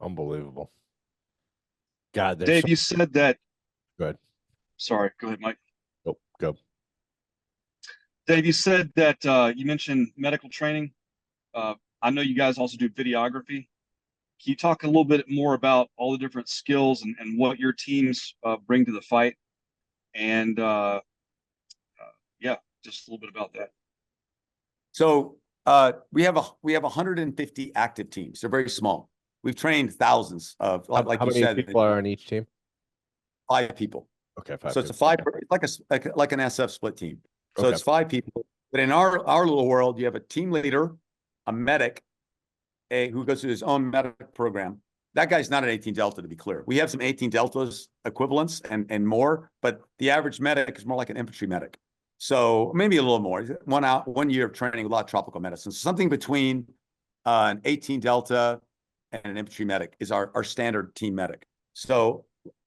Unbelievable. God, Dave, you said that. Go ahead. Sorry, go ahead, Mike. Go. Dave, you said that you mentioned medical training. I know you guys also do videography. Can you talk a little bit more about all the different skills and what your teams bring to the fight? And yeah, just a little bit about that. So we have 150 active teams. They're very small. We've trained thousands of, How like you many said, people are on each team? 5 people. Okay, 5. So it's a 5, like an SF split team. So Okay. it's 5 people. But in our little world, you have a team leader, a medic, who goes through his own medic program. That guy's not an 18 Delta, to be clear. We have some 18 Deltas equivalents and more, but the average medic is more like an infantry medic. So maybe a little more. 1 year of training with a lot of tropical medicine. So something between an 18 Delta and an infantry medic is our standard team medic. So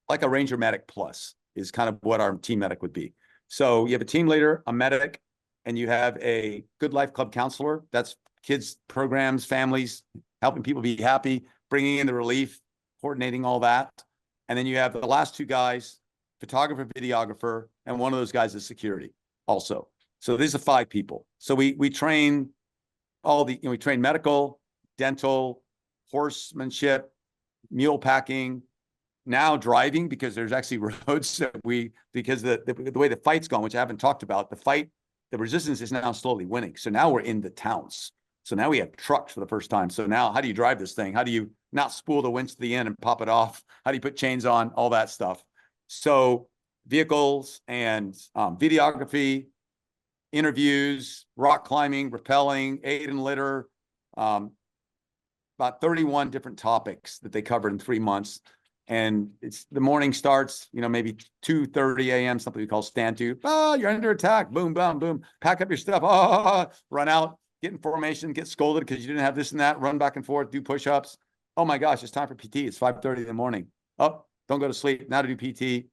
like a Ranger medic plus is kind of what our team medic would be. So you have a team leader, a medic, and you have a Good Life Club counselor. That's kids, programs, families, helping people be happy, bringing in the relief, coordinating all that. And then you have the last 2 guys, photographer, videographer, and one of those guys is security also. So these are 5 people. So we train we train medical, dental, horsemanship, mule packing, now driving, because there's actually roads that because the way the fight's going, which I haven't talked about, the resistance is now slowly winning. So now we're in the towns. So now we have trucks for the first time. So now how do you drive this thing? How do you not spool the winch to the end and pop it off? How do you put chains on? All that stuff. So vehicles and videography, interviews, rock climbing, rappelling, aid and litter, about 31 different topics that they covered in 3 months. And the morning starts, maybe 2:30 a.m., something we call stand to. You're under attack. Boom, boom, boom. Pack up your stuff. Run out, get in formation, get scolded because you didn't have this and that. Run back and forth, do push-ups. Oh my gosh, it's time for PT. It's 5:30 in the morning. Don't go to sleep. Now to do PT.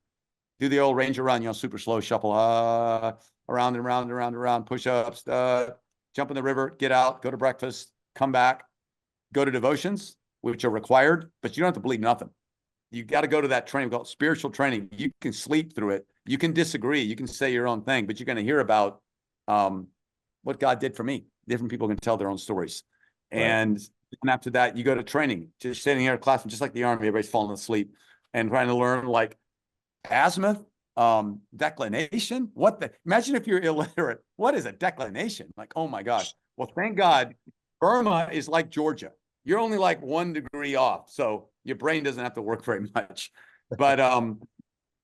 Do the old Ranger run, super slow shuffle. Around and around and around and around. Push-ups. Jump in the river, get out, go to breakfast, come back, go to devotions, which are required, but you don't have to believe nothing. You got to go to that training called spiritual training. You can sleep through it. You can disagree. You can say your own thing, but you're going to hear about what God did for me. Different people can tell their own stories. And after that, you go to training, just sitting here in class, just like the Army, everybody's falling asleep and trying to learn like azimuth, declination. Imagine if you're illiterate. What is a declination? Like, oh my gosh. Well, thank God, Burma is like Georgia. You're only like 1 degree off. So your brain doesn't have to work very much. But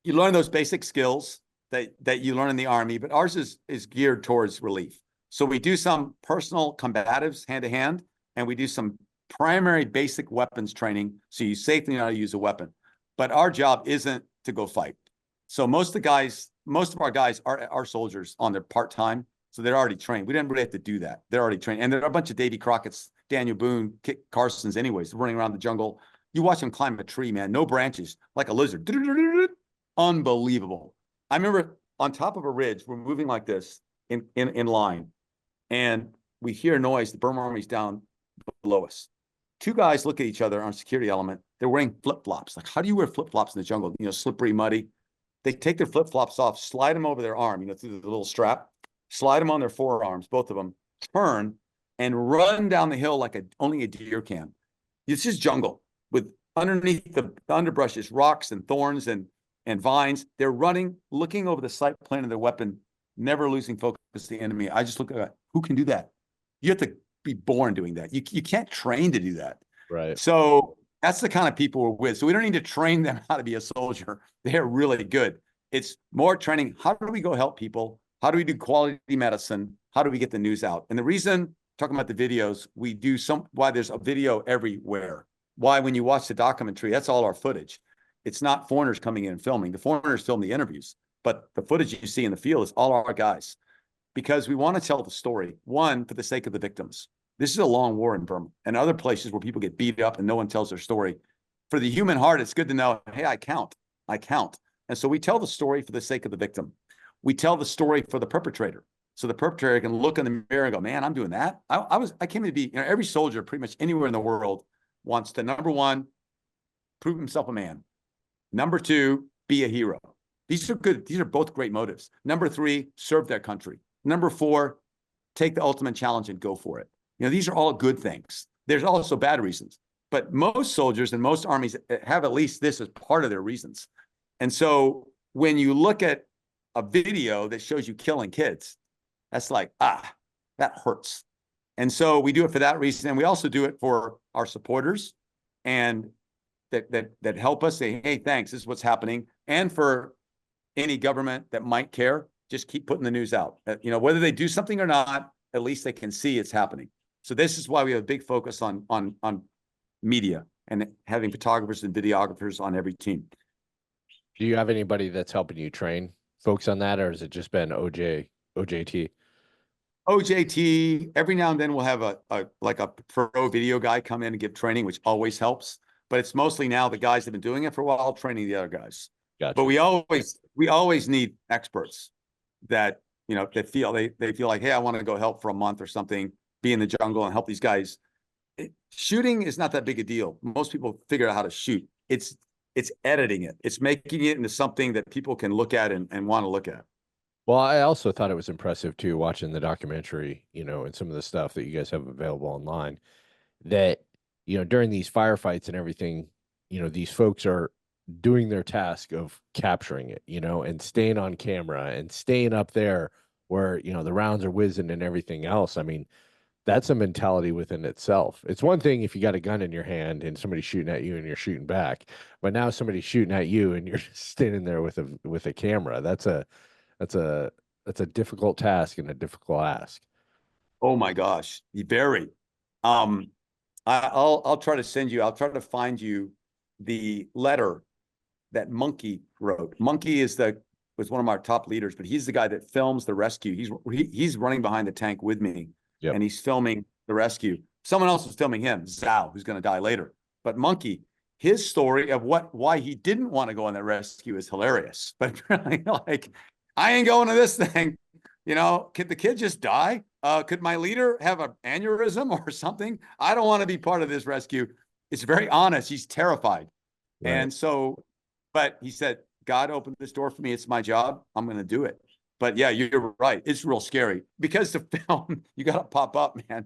you learn those basic skills that you learn in the Army, but ours is geared towards relief. So we do some personal combatives hand to hand, and we do some primary basic weapons training. So you safely know how to use a weapon. But our job isn't to go fight. So most of our guys are soldiers on their part-time. So they're already trained. We didn't really have to do that. They're already trained. And there are a bunch of Davy Crockett's, Daniel Boone, Kit Carson's anyways, running around the jungle. You watch them climb a tree, man, no branches, like a lizard. Unbelievable. I remember on top of a ridge, we're moving like this in line, and we hear a noise. The Burma Army's down below us. 2 guys look at each other on a security element. They're wearing flip-flops. Like, how do you wear flip-flops in the jungle? You know, slippery, muddy. They take their flip-flops off, slide them over their arm, you know, through the little strap, slide them on their forearms, both of them, turn, and run down the hill like only a deer can. It's just jungle with underneath the underbrush is rocks and thorns and vines. They're running, looking over the sight plan of their weapon, never losing focus of the enemy. I just look at who can do that. You have to be born doing that. You can't train to do that. Right. So that's the kind of people we're with. So we don't need to train them how to be a soldier. They're really good. It's more training. How do we go help people? How do we do quality medicine? How do we get the news out? And the reason, talking about the videos, we do why there's a video everywhere. Why, when you watch the documentary, that's all our footage. It's not foreigners coming in and filming. The foreigners film the interviews, but the footage you see in the field is all our guys, because we want to tell the story, one, for the sake of the victims. This is a long war in Burma and other places where people get beat up and no one tells their story. For the human heart, it's good to know, hey, I count. And so we tell the story for the sake of the victim. We tell the story for the perpetrator. So the perpetrator can look in the mirror and go, man, I'm doing that. I came to be, you know, every soldier pretty much anywhere in the world wants to, number one, prove himself a man. Number two, be a hero. These are good. These are both great motives. Number three, serve their country. Number four, take the ultimate challenge and go for it. You know, these are all good things. There's also bad reasons, but most soldiers and most armies have at least this as part of their reasons. And so when you look at a video that shows you killing kids, that's like, that hurts. And so we do it for that reason. And we also do it for our supporters and that help us say, hey, thanks, this is what's happening. And for any government that might care, just keep putting the news out. You know, whether they do something or not, at least they can see it's happening. So this is why we have a big focus on media and having photographers and videographers on every team. Do you have anybody that's helping you train folks on that, or has it just been OJT? OJT, every now and then we'll have a pro video guy come in and give training, which always helps. But it's mostly now the guys that have been doing it for a while, training the other guys. Gotcha. But we always need experts that, you know, they feel like, hey, I want to go help for a month or something, be in the jungle and help these guys. Shooting is not that big a deal. Most people figure out how to shoot. It's editing it. It's making it into something that people can look at and want to look at. Well, I also thought it was impressive too, watching the documentary, you know, and some of the stuff that you guys have available online, that, you know, during these firefights and everything, you know, these folks are doing their task of capturing it, you know, and staying on camera and staying up there where, you know, the rounds are whizzing and everything else. I mean, that's a mentality within itself. It's one thing if you got a gun in your hand and somebody's shooting at you and you're shooting back, but now somebody's shooting at you and you're just standing there with a camera. That's a difficult task and a difficult ask. Oh my gosh, very. I'll try to send you. I'll try to find you the letter that Monkey wrote. Monkey was one of our top leaders, but he's the guy that films the rescue. He's running behind the tank with me, and he's filming the rescue. Someone else is filming him, Zhao, who's going to die later. But Monkey, his story of why he didn't want to go on that rescue is hilarious. But really, like, I ain't going to this thing. You know, could the kid just die? Could my leader have an aneurysm or something? I don't want to be part of this rescue. It's very honest. He's terrified. Right. And so, but he said, God opened this door for me. It's my job. I'm going to do it. But yeah, you're right. It's real scary because the film, you got to pop up, man.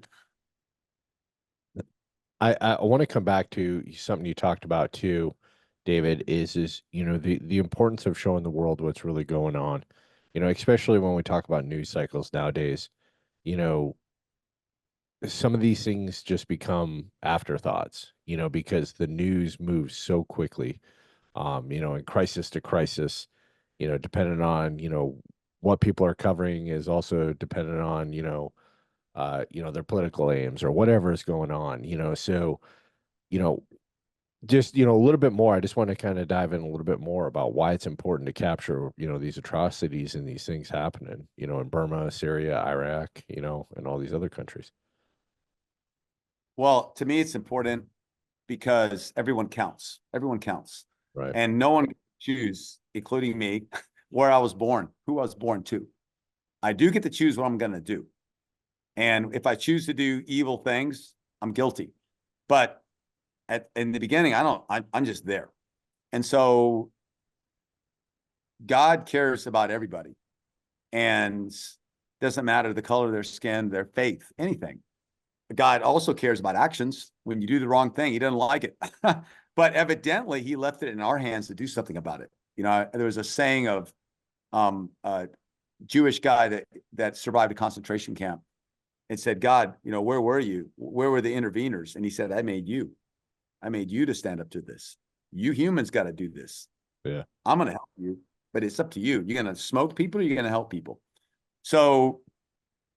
I want to come back to something you talked about too, David, is the importance of showing the world what's really going on. Especially when we talk about news cycles nowadays, you know, some of these things just become afterthoughts, because the news moves so quickly, and crisis to crisis, depending on, what people are covering is also dependent on, their political aims or whatever is going on, so, you know, just, a little bit more. I just want to kind of dive in a little bit more about why it's important to capture, these atrocities and these things happening, in Burma, Syria, Iraq, and all these other countries. Well, to me, it's important because everyone counts. Everyone counts. Right. And no one can choose, including me, where I was born, who I was born to. I do get to choose what I'm going to do. And if I choose to do evil things, I'm guilty. But in the beginning, I'm just there. And so God cares about everybody. And doesn't matter the color of their skin, their faith, anything. God also cares about actions. When you do the wrong thing, he doesn't like it. But evidently, he left it in our hands to do something about it. There was a saying of a Jewish guy that survived a concentration camp. It said, God, where were you? Where were the interveners? And he said, I made you. I made you to stand up to this. You humans got to do this. Yeah. I'm going to help you, but it's up to you. You're going to smoke people or you're going to help people. So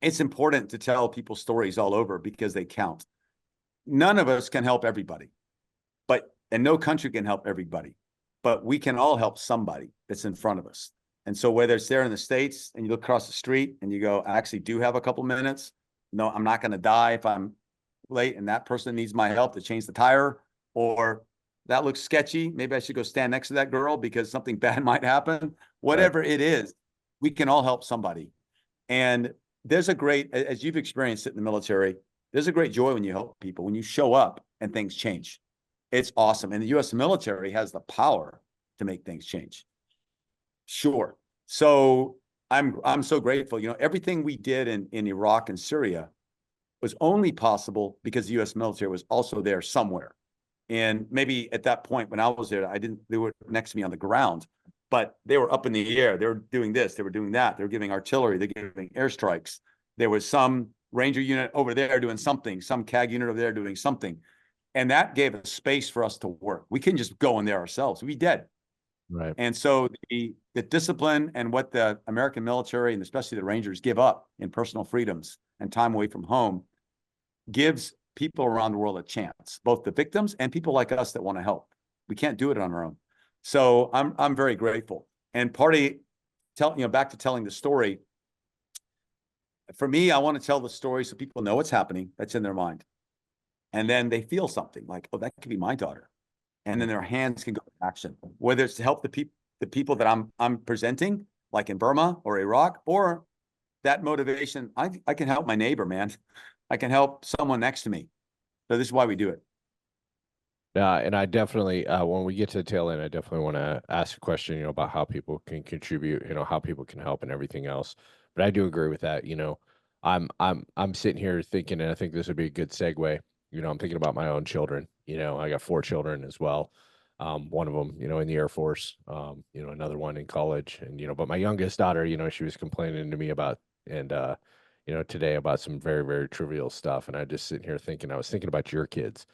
it's important to tell people stories all over because they count. None of us can help everybody, and no country can help everybody, but we can all help somebody that's in front of us. And so whether it's there in the States and you look across the street and you go, I actually do have a couple minutes. No, I'm not going to die if I'm late and that person needs my help to change the tire, or that looks sketchy. Maybe I should go stand next to that girl because something bad might happen. Whatever Right. it is, we can all help somebody. And there's a great, as you've experienced it in the military, there's a great joy when you help people, when you show up and things change. It's awesome. And the U.S. military has the power to make things change. Sure. So I'm so grateful. Everything we did in Iraq and Syria was only possible because the U.S. military was also there somewhere. And maybe at that point when I was there, they were next to me on the ground, but they were up in the air. They were doing this, they were doing that. They were giving artillery, they're giving airstrikes. There was some Ranger unit over there doing something, some CAG unit over there doing something. And that gave us space for us to work. We couldn't just go in there ourselves. We'd be dead. Right. And so the discipline and what the American military and especially the Rangers give up in personal freedoms and time away from home gives people around the world a chance, both the victims and people like us that want to help. We can't do it on our own. So I'm very grateful. And back to telling the story. For me, I want to tell the story so people know what's happening, that's in their mind. And then they feel something like, oh, that could be my daughter. And then their hands can go to action, whether it's to help the people that I'm presenting, like in Burma or Iraq, or that motivation. I can help my neighbor, man. I can help someone next to me. So this is why we do it. And I definitely, when we get to the tail end, I definitely want to ask a question, about how people can contribute, how people can help and everything else. But I do agree with that. I'm sitting here thinking, and I think this would be a good segue. I'm thinking about my own children. I got 4 children as well. One of them, in the Air Force. Another one in college, and but my youngest daughter, she was complaining to me about today about some very, very trivial stuff, and I just sitting here thinking, I was thinking about your kids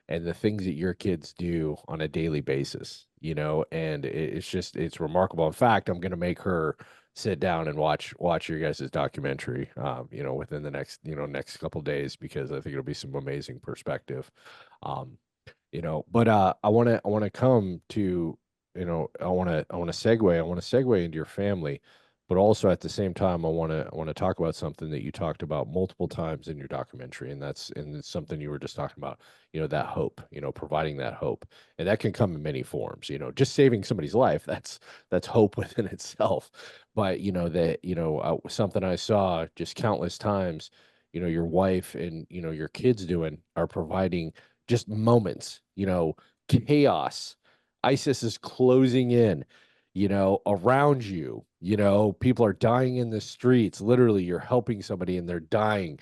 and the things that your kids do on a daily basis, and it's remarkable. In fact, I'm going to make her sit down and watch your guys' documentary, within the next couple days, because I think it'll be some amazing perspective. But I want to come to, I want to segue into your family, but also at the same time, I want to talk about something that you talked about multiple times in your documentary, and it's something you were just talking about, that hope, providing that hope, and that can come in many forms, just saving somebody's life. That's hope within itself. But, something I saw just countless times, your wife and, your kids are providing just moments, chaos. ISIS is closing in, around you, people are dying in the streets. Literally, you're helping somebody and they're dying,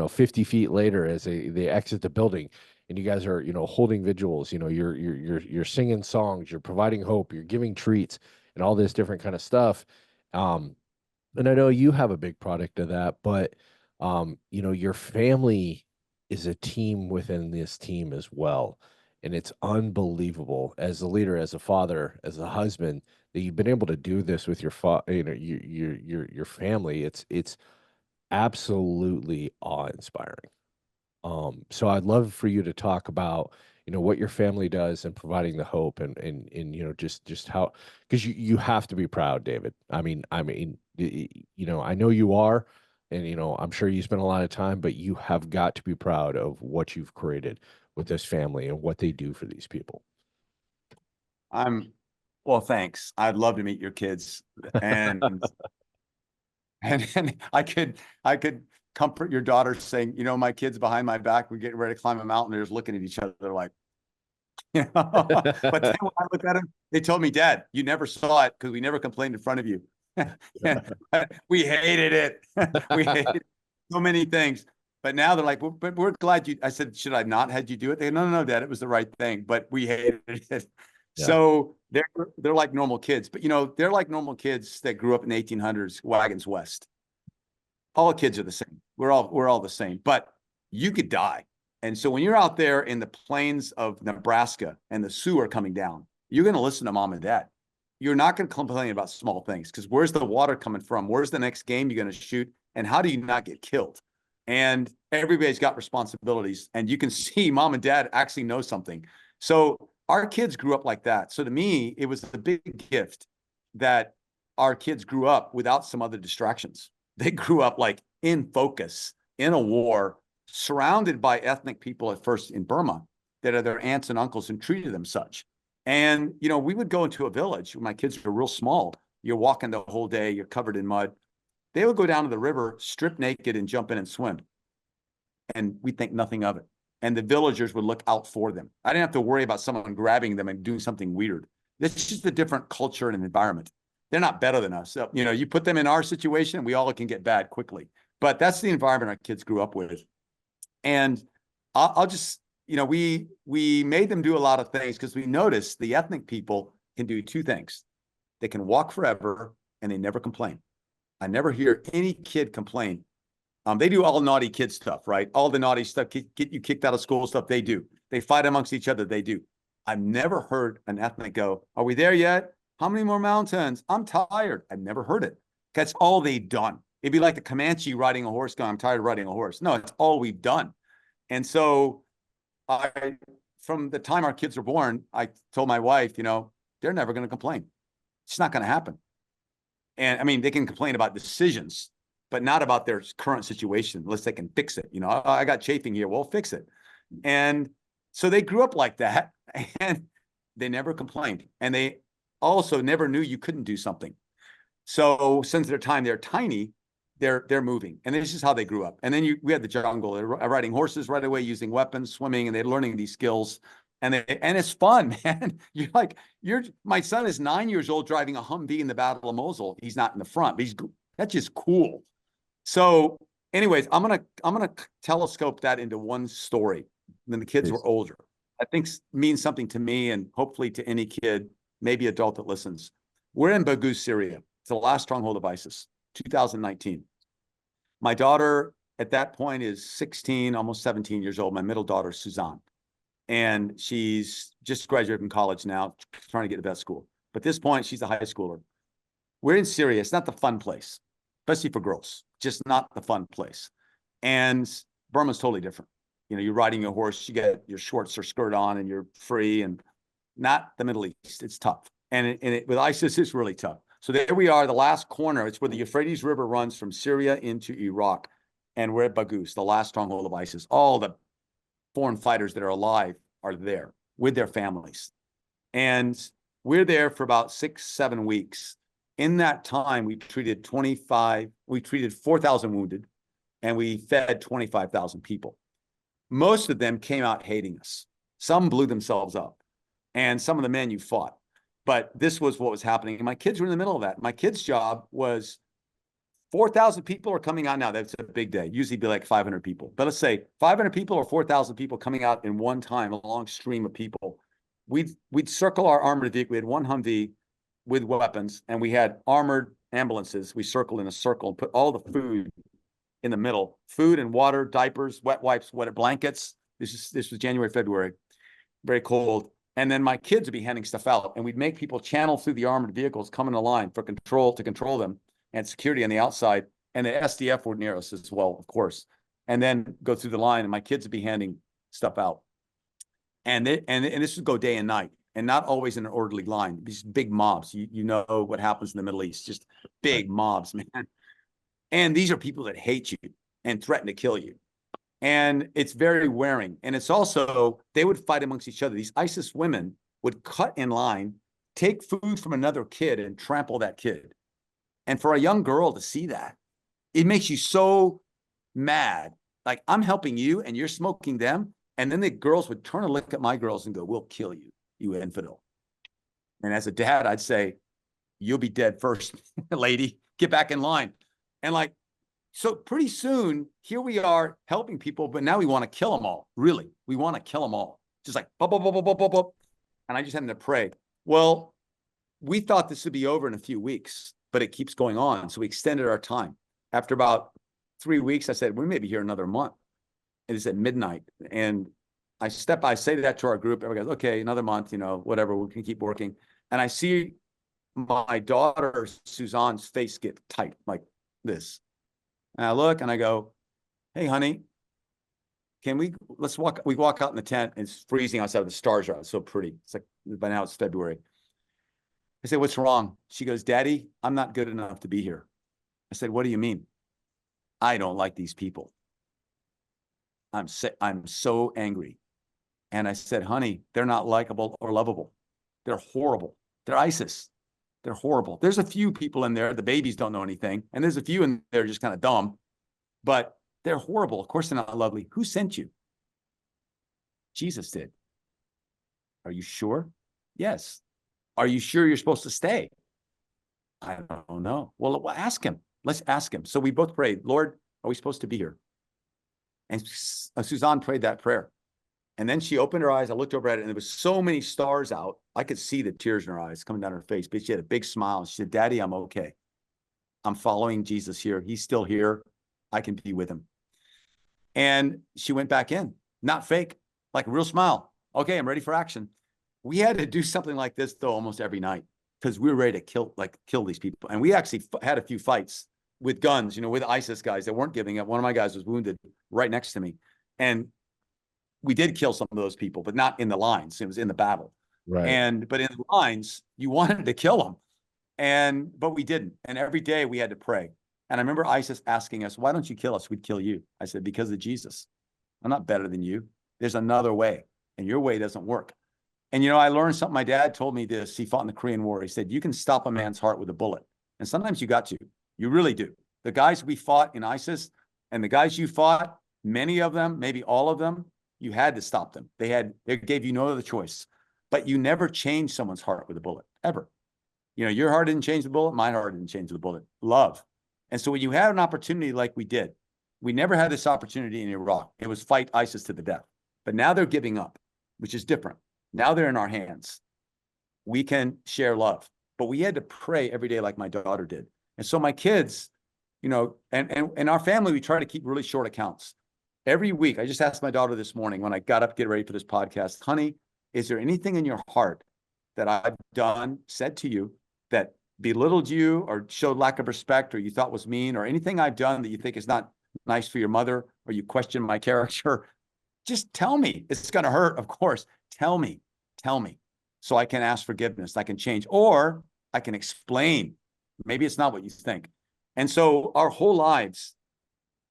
50 feet later as they exit the building. and you guys are, you know, holding vigils, you know, you're singing songs, you're providing hope, you're giving treats and all this different kind of stuff. And I know you have a big product of that, but you know, your family is a team within this team as well. And it's unbelievable as a leader, as a father, as a husband, that you've been able to do this with your you know, your family. It's absolutely awe-inspiring. So I'd love for you to talk about, you know, what your family does and providing the hope and you know, just how, because you have to be proud, David. You know, I know you are, and you know, I'm sure you spend a lot of time, but you have got to be proud of what you've created with this family and what they do for these people. Well, thanks. I'd love to meet your kids, and and I could comfort your daughter saying, you know, my kids behind my back, we're getting ready to climb a mountain. They're just looking at each other like, you know. But then when I look at them, they told me, Dad, you never saw it because we never complained in front of you. We hated it. We hated so many things. But now they're like, well, but we're glad you, I said, should I not had you do it? They go, no, Dad, it was the right thing, but we hated it. Yeah. So they're like normal kids, but you know, they're like normal kids that grew up in the 1800s, wagons west. All kids are the same. We're all the same, but you could die. And so when you're out there in the plains of Nebraska and the Sioux are coming down, you're going to listen to mom and dad. You're not going to complain about small things, because where's the water coming from? Where's the next game you're going to shoot? And how do you not get killed? And everybody's got responsibilities, and you can see mom and dad actually know something. So our kids grew up like that. So to me, it was a big gift that our kids grew up without some other distractions. They grew up like in focus, in a war, surrounded by ethnic people at first in Burma that are their aunts and uncles and treated them such. And, you know, we would go into a village when my kids were real small. You're walking the whole day, you're covered in mud. They would go down to the river, strip naked, and jump in and swim. And we think nothing of it. And the villagers would look out for them. I didn't have to worry about someone grabbing them and doing something weird. It's just a different culture and environment. They're not better than us. So, you know, you put them in our situation, we all can get bad quickly. But that's the environment our kids grew up with. And I'll just, you know, we made them do a lot of things because we noticed the ethnic people can do two things. They can walk forever and they never complain. I never hear any kid complain. They do all naughty kid stuff, right? All the naughty stuff, get you kicked out of school stuff, they do. They fight amongst each other, they do. I've never heard an ethnic go, are we there yet? How many more mountains? I'm tired. I've never heard it. That's all they've done. It'd be like the Comanche riding a horse going, I'm tired of riding a horse. No, it's all we've done. And so from the time our kids were born, I told my wife, you know, they're never going to complain. It's not going to happen. And I mean, they can complain about decisions, but not about their current situation unless they can fix it. You know, I got chafing here. Well, fix it. And so they grew up like that, and they never complained. And they also never knew you couldn't do something. So since their time, they're tiny, they're moving. And this is how they grew up. And then we had the jungle. They're riding horses right away, using weapons, swimming, and they're learning these skills. And it's fun, man. My son is 9 years old driving a Humvee in the Battle of Mosul. He's not in the front, but that's just cool. So anyways, I'm gonna telescope that into one story when the kids were older. I think means something to me and hopefully to any kid, maybe adult that listens. We're in Baghuz, Syria. It's the last stronghold of ISIS, 2019. My daughter at that point is 16, almost 17 years old. My middle daughter, Suzanne. And she's just graduated from college now, trying to get to vet school. But at this point, she's a high schooler. We're in Syria. It's not the fun place, especially for girls, just not the fun place. And Burma's totally different. You know, you're riding your horse, you get your shorts or skirt on and you're free, and not the Middle East. It's tough. And with ISIS, it's really tough. So there we are, the last corner. It's where the Euphrates River runs from Syria into Iraq. And we're at Baghuz, the last stronghold of ISIS. All the foreign fighters that are alive are there with their families. And we're there for about 6-7 weeks. In that time, we treated 4,000 wounded, and we fed 25,000 people. Most of them came out hating us. Some blew themselves up, and some of the men you fought. But this was what was happening. And my kids were in the middle of that. My kids' job was 4,000 people are coming out now. That's a big day. Usually be like 500 people. But let's say 500 people or 4,000 people coming out in one time, a long stream of people. We'd circle our armored vehicle. We had one Humvee with weapons, and we had armored ambulances. We circled in a circle and put all the food in the middle. Food and water, diapers, wet wipes, wet blankets. This was January, February. Very cold. And then my kids would be handing stuff out, and we'd make people channel through the armored vehicles, come in a line to control them, and security on the outside. And the SDF were near us as well, of course. And then go through the line, and my kids would be handing stuff out. And this would go day and night, and not always in an orderly line. These big mobs. You know what happens in the Middle East, just big mobs, man. And these are people that hate you and threaten to kill you. And it's very wearing. And it's also, they would fight amongst each other. These ISIS women would cut in line, take food from another kid and trample that kid. And for a young girl to see that, it makes you so mad. Like, I'm helping you and you're smoking them. And then the girls would turn and look at my girls and go, "We'll kill you, you infidel." And as a dad, I'd say, "You'll be dead first, lady. Get back in line." And like, so pretty soon, here we are helping people, but now we want to kill them all. Really, we want to kill them all. Just like, bop, bop, bop, bop, bop, bop, bop. And I just had to pray. Well, we thought this would be over in a few weeks, but it keeps going on. So we extended our time. After about 3 weeks, I said, we may be here another month. It is at midnight. And I say that to our group. Everybody goes, "Okay, another month, whatever, we can keep working." And I see my daughter, Suzanne's face get tight like this. And I look and I go, "Hey, honey, let's walk." We walk out in the tent. It's freezing outside. The stars are out. It's so pretty. It's like, by now it's February. I said, "What's wrong?" She goes, "Daddy, I'm not good enough to be here." I said, "What do you mean?" "I don't like these people. I'm so angry." And I said, "Honey, they're not likable or lovable. They're horrible. They're ISIS. They're horrible. There's a few people in there. The babies don't know anything. And there's a few in there just kind of dumb, but they're horrible. Of course, they're not lovely. Who sent you?" "Jesus did." "Are you sure?" "Yes." "Are you sure you're supposed to stay?" "I don't know." Well, ask him. Let's ask him. So we both prayed, "Lord, are we supposed to be here?" And Suzanne prayed that prayer. And then she opened her eyes. I looked over at it, and there was so many stars out. I could see the tears in her eyes coming down her face, but she had a big smile. She said, "Daddy, I'm okay. I'm following Jesus here. He's still here. I can be with him." And she went back in, not fake, like a real smile. "Okay, I'm ready for action." We had to do something like this, though, almost every night, because we were ready to kill these people. And we actually had a few fights with guns, with ISIS guys that weren't giving up. One of my guys was wounded right next to me. And we did kill some of those people, but not in the lines. It was in the battle. Right. But in the lines, you wanted to kill them. But we didn't. And every day we had to pray. And I remember ISIS asking us, "Why don't you kill us? We'd kill you." I said, "Because of Jesus. I'm not better than you. There's another way, and your way doesn't work." And, I learned something. My dad told me this. He fought in the Korean War. He said, "You can stop a man's heart with a bullet. And sometimes you got to. You really do." The guys we fought in ISIS and the guys you fought, many of them, maybe all of them, you had to stop them. They gave you no other choice. But you never change someone's heart with a bullet, ever. Your heart didn't change the bullet. My heart didn't change the bullet. Love. And so when you had an opportunity like we did, we never had this opportunity in Iraq. It was fight ISIS to the death. But now they're giving up, which is different. Now they're in our hands. We can share love. But we had to pray every day like my daughter did. And so my kids, and our family, we try to keep really short accounts. Every week, I just asked my daughter this morning when I got up to get ready for this podcast, "Honey, is there anything in your heart that I've said to you that belittled you or showed lack of respect or you thought was mean, or anything I've done that you think is not nice for your mother, or you question my character? Just tell me. It's going to hurt, of course. Tell me, so I can ask forgiveness. I can change, or I can explain. Maybe it's not what you think." And so our whole lives,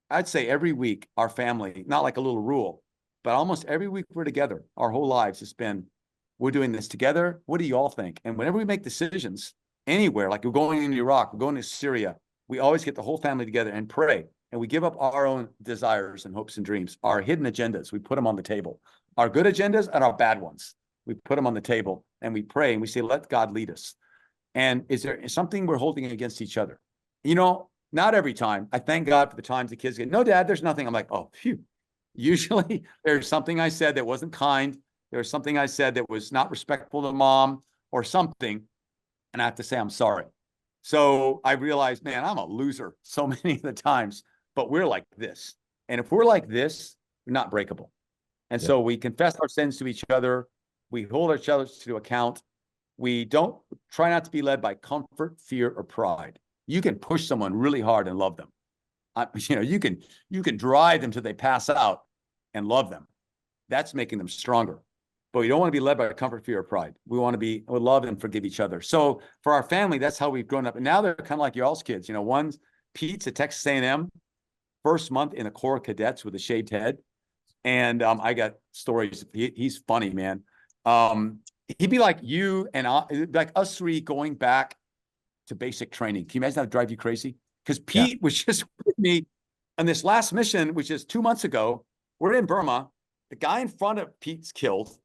I'd say every week, our family, not like a little rule, but almost every week we're together. Our whole lives has been, we're doing this together. What do you all think? And whenever we make decisions anywhere, like we're going into Iraq, we're going to Syria, we always get the whole family together and pray. And we give up our own desires and hopes and dreams, our hidden agendas. We put them on the table. Our good agendas and our bad ones. We put them on the table and we pray and we say, "Let God lead us." And is there something we're holding against each other? Not every time. I thank God for the times the kids get, no, Dad, there's nothing. I'm like, oh, phew. Usually there's something I said that wasn't kind. There's something I said that was not respectful to mom or something. And I have to say, I'm sorry. So I realized, man, I'm a loser so many of the times, but we're like this. And if we're like this, we're not breakable. And so we confess our sins to each other. We hold each other to account. We don't try not to be led by comfort, fear, or pride. You can push someone really hard and love them. You can drive them till they pass out and love them. That's making them stronger. But we don't want to be led by comfort, fear, or pride. We want to love and forgive each other. So for our family, that's how we've grown up. And now they're kind of like y'all's kids. One's Pete's at Texas A&M, first month in the Corps of Cadets with a shaved head. And I got stories. He's funny, man. He'd be like you and like us three going back to basic training. Can you imagine how it drive you crazy? Because Pete was just with me on this last mission, which is 2 months ago. We're in Burma. The guy in front of Pete's killed.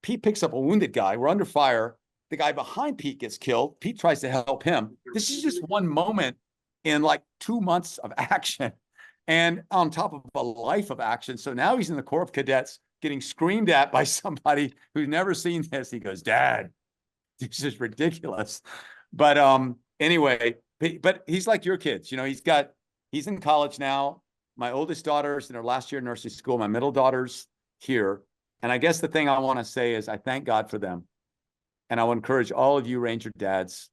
Pete picks up a wounded guy. We're under fire. The guy behind Pete gets killed. Pete tries to help him. This is just one moment in like 2 months of action and on top of a life of action. So now he's in the Corps of Cadets getting screamed at by somebody who's never seen this. He goes, Dad, this is ridiculous. But anyway, but he's like your kids. He's in college now. My oldest daughter's in her last year of nursing school. My middle daughter's here. And I guess the thing I want to say is I thank God for them. And I will encourage all of you Ranger dads,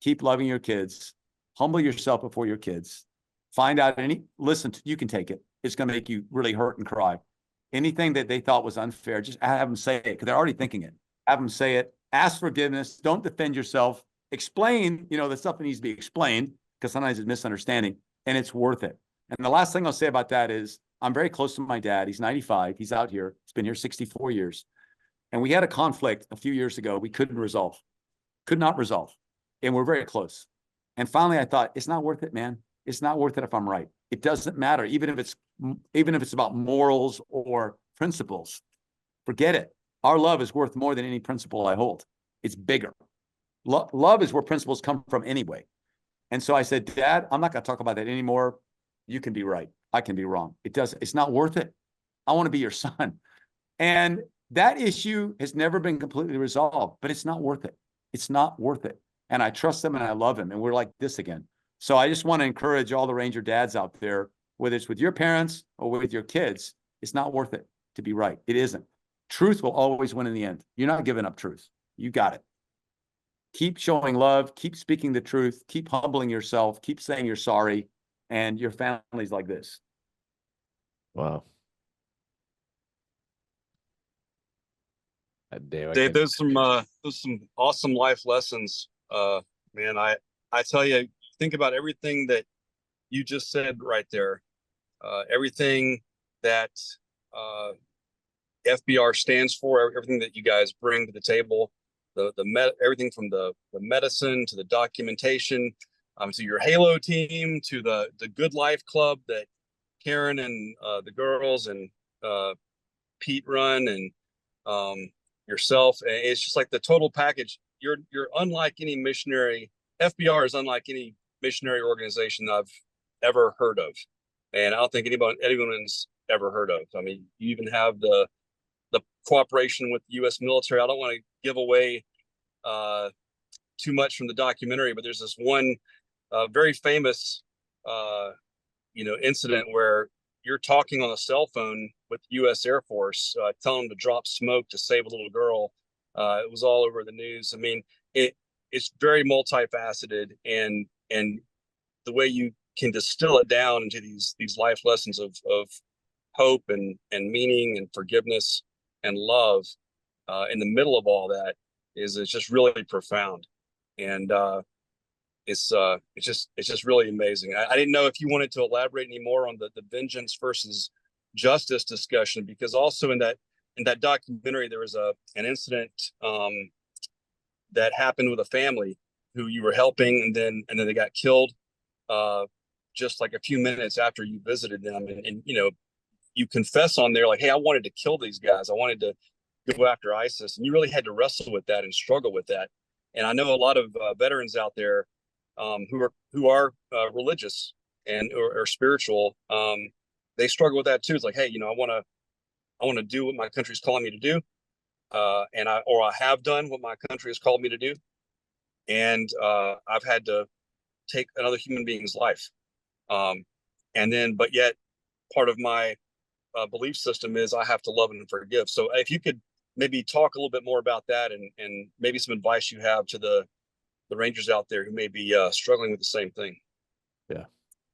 keep loving your kids, humble yourself before your kids, find out you can take it. It's going to make you really hurt and cry. Anything that they thought was unfair, just have them say it because they're already thinking it. Have them say it, ask forgiveness, don't defend yourself, explain, the stuff that needs to be explained because sometimes it's misunderstanding and it's worth it. And the last thing I'll say about that is I'm very close to my dad. He's 95. He's out here. He's been here 64 years. And we had a conflict a few years ago we could not resolve. And we're very close. And finally, I thought, it's not worth it, man. It's not worth it if I'm right. It doesn't matter, even if it's about morals or principles. Forget it. Our love is worth more than any principle I hold. It's bigger. Love is where principles come from anyway. And so I said, Dad, I'm not going to talk about that anymore. You can be right. I can be wrong. It's not worth it. I want to be your son. And that issue has never been completely resolved, but it's not worth it. It's not worth it. And I trust him and I love him. And we're like this again. So I just want to encourage all the Ranger dads out there, whether it's with your parents or with your kids, it's not worth it to be right. It isn't. Truth will always win in the end. You're not giving up truth. You got it. Keep showing love, keep speaking the truth, keep humbling yourself, keep saying you're sorry, and your family's like this. Wow. Dave, those some awesome life lessons. Man, I tell you, think about everything that you just said right there. Everything that FBR stands for, everything that you guys bring to the table, everything from the medicine to the documentation, to your Halo team, to the Good Life Club that Karen and the girls and Pete run, and yourself. And it's just like the total package. You're unlike any missionary. FBR is unlike any missionary organization I've ever heard of, and I don't think anyone's ever heard of. I mean, you even have the cooperation with the U.S. military. I don't want to give away too much from the documentary, but there's this one very famous incident where you're talking on a cell phone with the U.S. Air Force, telling them to drop smoke to save a little girl. It was all over the news. I mean, it's very multifaceted, and the way you can distill it down into these life lessons of hope and meaning and forgiveness and love in the middle of all that it's just really profound. And it's just really amazing. I didn't know if you wanted to elaborate any more on the vengeance versus justice discussion, because also in that documentary there was an incident that happened with a family who you were helping, and then they got killed just like a few minutes after you visited them, and you confess on there like, hey, I wanted to kill these guys, I wanted to go after ISIS, and you really had to wrestle with that and struggle with that. And I know a lot of veterans out there who are religious and or spiritual, they struggle with that too. It's like, hey, I want to do what my country's calling me to do, and I have done what my country has called me to do, and I've had to take another human being's life, but yet part of my belief system is I have to love and forgive. So if you could maybe talk a little bit more about that, and maybe some advice you have to the Rangers out there who may be struggling with the same thing.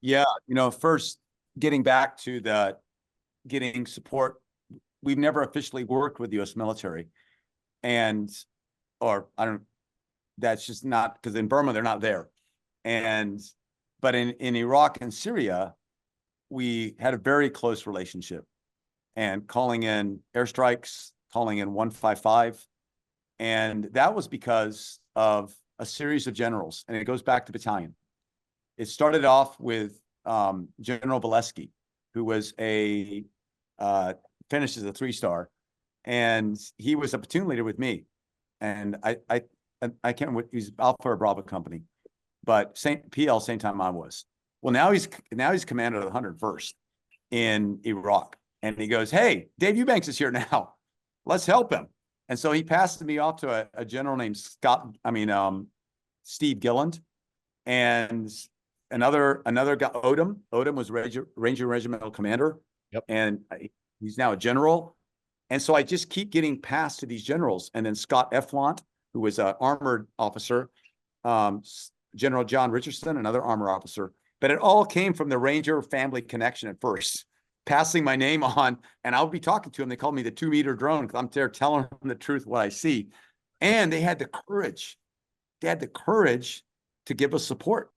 Yeah. First, getting back to getting support, we've never officially worked with the U.S. military, that's just not, because in Burma, they're not there. But in Iraq and Syria, we had a very close relationship, and calling in airstrikes, calling in 155. And that was because of a series of generals, and it goes back to battalion. It started off with General Valesky, who was finished as a 3-star, and he was a platoon leader with me. And I can't remember, he's Alpha or Bravo company, but same time I was. Well, now he's commander of the 101st in Iraq, and he goes, "Hey, Dave Eubanks is here now. Let's help him." And so he passed me off to a general named Steve Gilland, and another guy, Odom. Odom was Ranger Regimental commander. Yep. And he's now a general. And so I just keep getting passed to these generals. And then Scott Efflant, who was an armored officer, General John Richardson, another armor officer. But it all came from the Ranger family connection at first, passing my name on, and I'll be talking to them. They call me the 2-meter drone because I'm there telling them the truth, what I see. And they had the courage. They had the courage to give us support.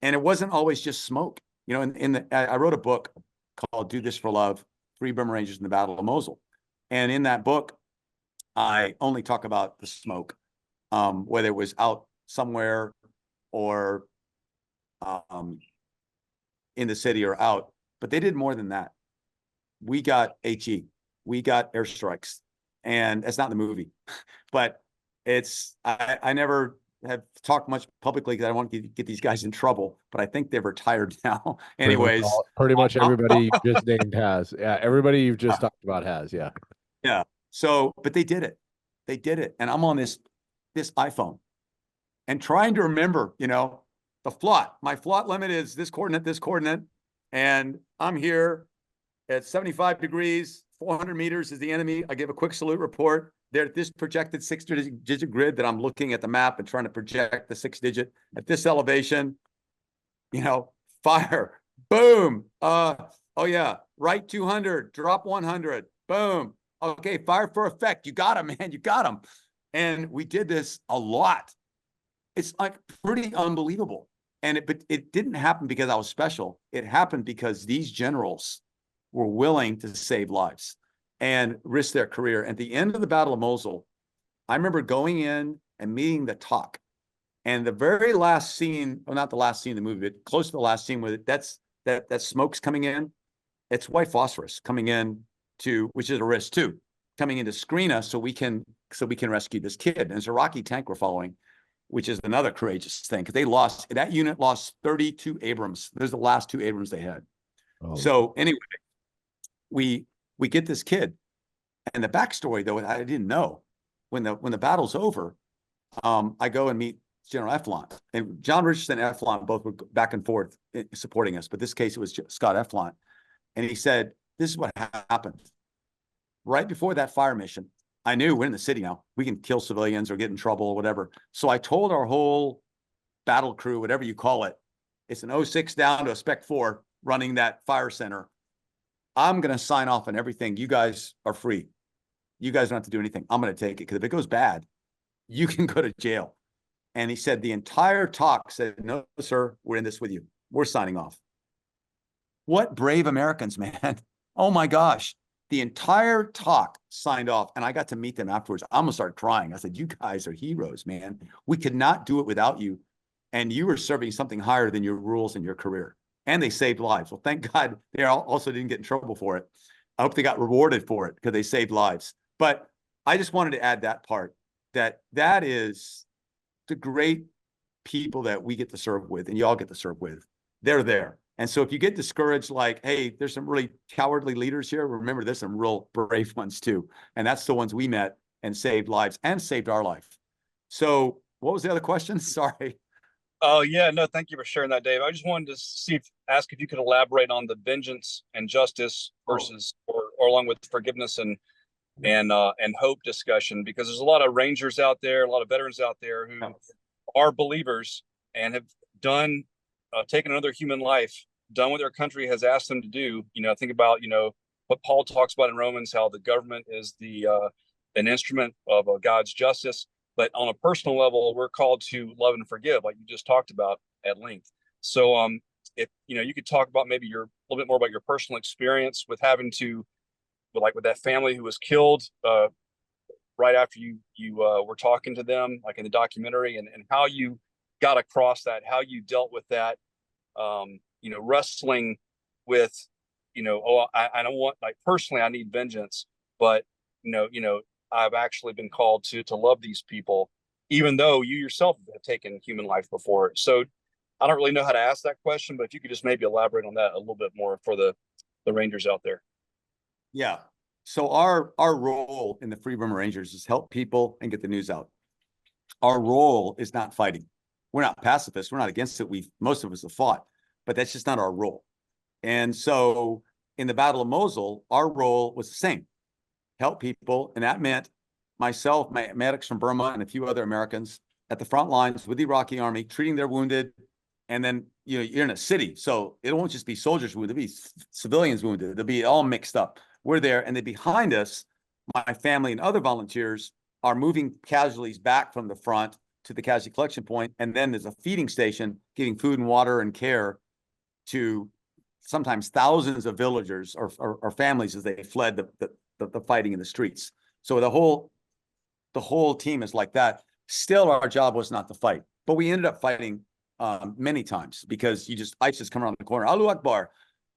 And it wasn't always just smoke. I wrote a book called "Do This for Love: 3 Burma Rangers in the Battle of Mosul." And in that book, I only talk about the smoke, whether it was out somewhere or in the city or out. But they did more than that. We got HE. We got airstrikes. And it's not in the movie. But I never have talked much publicly because I don't want to get these guys in trouble, but I think they're retired now. Anyways. Pretty much everybody you just named has. Yeah, everybody you've just talked about has, yeah. Yeah. So, but they did it. They did it. And I'm on this iPhone and trying to remember, the FLOT. My FLOT limit is this coordinate, and I'm here at 75 degrees, 400 meters is the enemy. I give a quick salute report. They're at this projected 6-digit grid that I'm looking at the map and trying to project the 6-digit at this elevation, fire, boom. Oh yeah. Right 200, drop 100, boom. Okay. Fire for effect. You got him, man. You got him. And we did this a lot. It's like pretty unbelievable. But it didn't happen because I was special. It happened because these generals were willing to save lives and risk their career. At the end of the Battle of Mosul, I remember going in and meeting the TOC. And the very last scene, well, not the last scene of the movie, but close to the last scene with it, that smoke's coming in. It's white phosphorus coming in which is a risk too, coming in to screen us so we can rescue this kid. And it's a Iraqi tank we're following, which is another courageous thing, because that unit lost 32 Abrams. Those are the last 2 Abrams they had. Oh. So anyway, we get this kid, and the backstory though, I didn't know. When the battle's over, I go and meet General Efflant, and John Richardson and Efflant both were back and forth supporting us. But this case, it was Scott Efflant, and he said, "This is what happened right before that fire mission. I knew we're in the city now. We can kill civilians or get in trouble or whatever. So I told our whole battle crew, whatever you call it, it's an 06 down to a Spec 4 running that fire center. I'm going to sign off on everything. You guys are free. You guys don't have to do anything. I'm going to take it, because if it goes bad, you can go to jail." And he said the entire TOC said, "No, sir, we're in this with you. We're signing off." What brave Americans, man. Oh my gosh. The entire TOC signed off, and I got to meet them afterwards. I almost started crying. I said, "You guys are heroes, man. We could not do it without you. And you were serving something higher than your rules in your career." And they saved lives. Well, thank God they also didn't get in trouble for it. I hope they got rewarded for it because they saved lives. But I just wanted to add that part, that is the great people that we get to serve with and y'all get to serve with. They're there. And so if you get discouraged, like, hey, there's some really cowardly leaders here, remember there's some real brave ones too. And that's the ones we met and saved lives and saved our life. So what was the other question? Sorry. Oh yeah, no, thank you for sharing that, Dave. I just wanted to ask if you could elaborate on the vengeance and justice versus, or along with forgiveness and hope discussion, because there's a lot of Rangers out there, a lot of veterans out there who are believers and have done, taken another human life, done what their country has asked them to do. Think about, what Paul talks about in Romans, how the government is an instrument of God's justice. But on a personal level, we're called to love and forgive, like you just talked about at length. So if you could talk about maybe a little bit more about your personal experience with having to, with that family who was killed right after you were talking to them, like in the documentary, and how you got across that, how you dealt with that, wrestling with, I don't want, like, personally, I need vengeance, but I've actually been called to love these people, even though you yourself have taken human life before. So I don't really know how to ask that question, but if you could just maybe elaborate on that a little bit more for the Rangers out there. Yeah. So our role in the Free Burma Rangers is help people and get the news out. Our role is not fighting. We're not pacifists. We're not against it. Most of us have fought, but that's just not our role. And so in the Battle of Mosul, our role was the same. Help people, and that meant myself, my medics from Burma, and a few other Americans at the front lines with the Iraqi army, treating their wounded. And then, you're in a city, so it won't just be soldiers wounded, it'll be civilians wounded. They'll be all mixed up. We're there, and then behind us, my family and other volunteers are moving casualties back from the front to the casualty collection point, and then there's a feeding station giving food and water and care to sometimes thousands of villagers or families as they fled the fighting in the streets. So the whole team is like that. Still, our job was not to fight, but we ended up fighting many times because ISIS come around the corner, Allahu Akbar.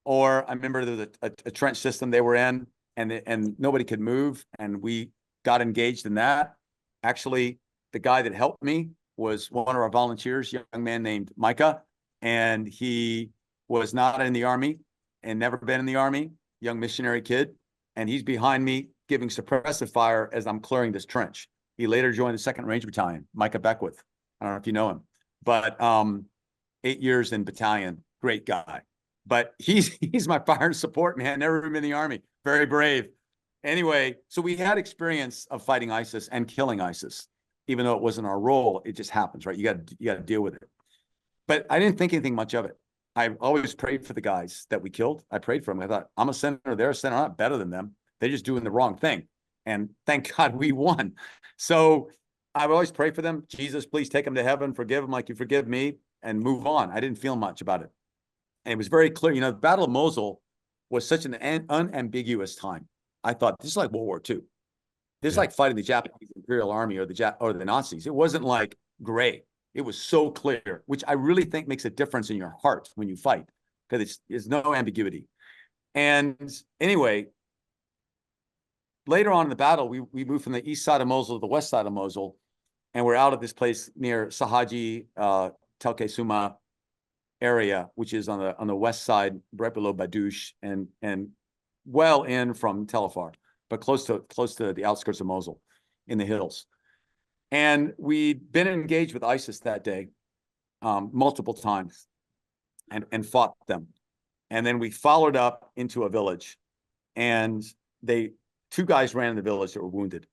Or I remember there was a trench system they were in, and nobody could move, and we got engaged in that. Actually, the guy that helped me was one of our volunteers, young man named Micah, and he was not in the army and never been in the army, young missionary kid. And he's behind me giving suppressive fire as I'm clearing this trench. He later joined the 2nd Ranger Battalion, Micah Beckwith. I don't know if you know him, but 8 years in battalion, great guy. But he's my fire and support man, never been in the army, very brave. Anyway, so we had experience of fighting ISIS and killing ISIS, even though it wasn't our role. It just happens, right? You got to deal with it. But I didn't think anything much of it. I always prayed for the guys that we killed. I prayed for them. I thought, I'm a senator, they're a senator. I'm not better than them. They're just doing the wrong thing. And thank God we won. So I would always pray for them. Jesus, please take them to heaven. Forgive them like you forgive me, and move on. I didn't feel much about it. And it was very clear. The Battle of Mosul was such an unambiguous time. I thought, this is like World War II. This is like fighting the Japanese Imperial Army or the Nazis. It wasn't like gray. It was so clear, which I really think makes a difference in your heart when you fight, because there's no ambiguity. And anyway, later on in the battle, we moved from the east side of Mosul to the west side of Mosul, and we're out of this place near Sahaji, Telke Suma area, which is on the west side, right below Badouche, and well in from Tel Afar, but close to the outskirts of Mosul, in the hills. And we'd been engaged with ISIS that day multiple times and fought them. And then we followed up into a village, and two guys ran in the village that were wounded.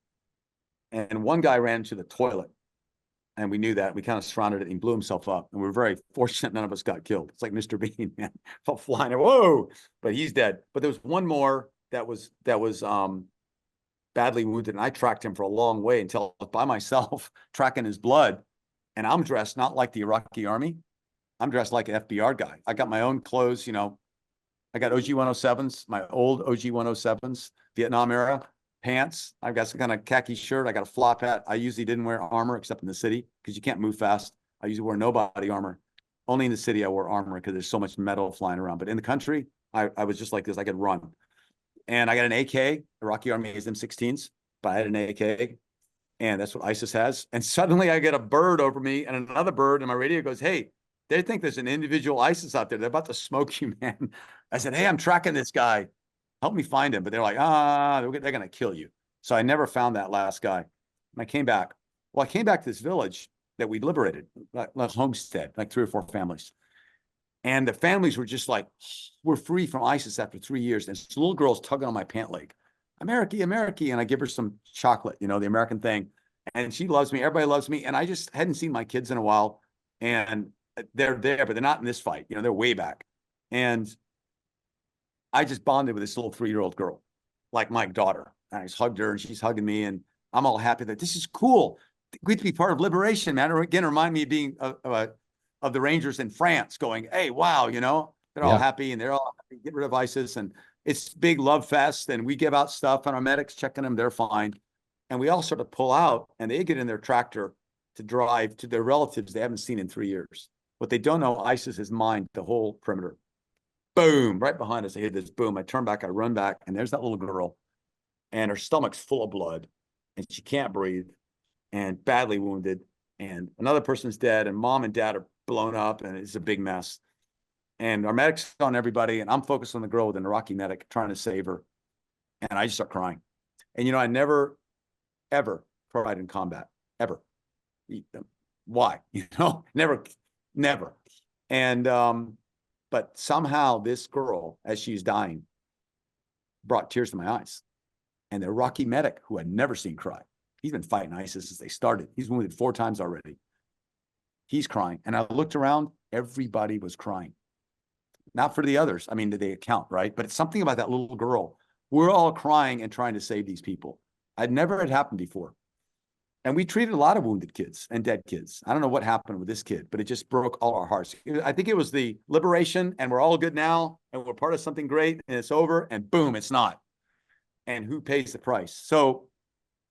And one guy ran to the toilet, and we knew that. We kind of surrounded it, and he blew himself up. And we were very fortunate none of us got killed. It's like Mr. Bean, man, fell flying. Whoa! But he's dead. But there was one more that was badly wounded, and I tracked him for a long way until I was by myself tracking his blood. And I'm dressed not like the Iraqi army. I'm dressed like an FBR guy. I got my own clothes, I got OG 107s, my old OG 107s, Vietnam era pants. I've got some kind of khaki shirt. I got a flop hat. I usually didn't wear armor except in the city because you can't move fast. I usually wear no body armor. Only in the city I wore armor because there's so much metal flying around. But in the country, I was just like this. I could run. And I got an AK. Iraqi army has M16s, but I had an AK. And that's what ISIS has. And suddenly I get a bird over me and another bird, and my radio goes, hey, they think there's an individual ISIS out there. They're about to smoke you, man. I said, hey, I'm tracking this guy. Help me find him. But they're like, they're going to kill you. So I never found that last guy. And I came back. Well, I came back to this village that we liberated, like homestead, like 3 or 4 families. And the families were just like, we're free from ISIS after 3 years. And this little girl's tugging on my pant leg. America. And I give her some chocolate, the American thing. And she loves me. Everybody loves me. And I just hadn't seen my kids in a while. And they're there, but they're not in this fight. They're way back. And I just bonded with this little 3-year-old girl, like my daughter. And I just hugged her and she's hugging me. And I'm all happy that this is cool. Great to be part of liberation, man. Again, remind me of being of the Rangers in France going, hey, wow, they're all happy and they're all happy to get rid of ISIS. And it's big love fest. And we give out stuff and our medics checking them, they're fine. And we all sort of pull out and they get in their tractor to drive to their relatives they haven't seen in 3 years. What they don't know, ISIS has mined the whole perimeter. Boom, right behind us. I hear this boom. I turn back, I run back, and there's that little girl. And her stomach's full of blood. And she can't breathe. And badly wounded. And another person's dead. And mom and dad are blown up. And it's a big mess. And our medic's on everybody. And I'm focused on the girl with an Iraqi medic trying to save her. And I just start crying. And, I never, ever cried in combat. Ever. Why? Never. And, but somehow this girl, as she's dying, brought tears to my eyes. And the Iraqi medic, who I'd never seen cry, he's been fighting ISIS since they started. He's wounded 4 times already. He's crying. And I looked around, everybody was crying. Not for the others. I mean, they account, right? But it's something about that little girl. We're all crying and trying to save these people. I'd never had happened before. And we treated a lot of wounded kids and dead kids. I don't know what happened with this kid, but it just broke all our hearts. I think it was the liberation and we're all good now and we're part of something great and it's over and boom, it's not. And who pays the price? So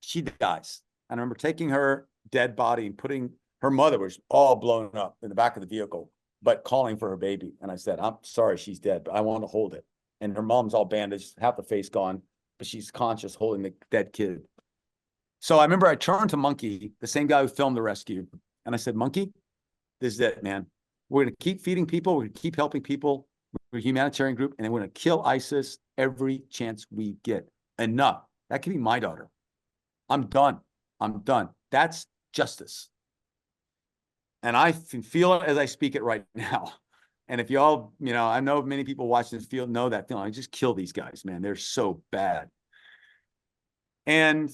she dies. And I remember taking her dead body and putting, her mother was all blown up in the back of the vehicle, but calling for her baby. And I said, I'm sorry she's dead, but I want to hold it. And her mom's all bandaged, half the face gone, but she's conscious holding the dead kid. So I remember I turned to Monkey, the same guy who filmed the rescue. And I said, Monkey, this is it, man. We're going to keep feeding people. We're going to keep helping people. We're a humanitarian group. And then we're going to kill ISIS every chance we get. Enough. That could be my daughter. I'm done. That's justice. And I can feel it as I speak it right now. And if y'all, I know many people watching this field know that feeling. I just kill these guys, man. They're so bad. And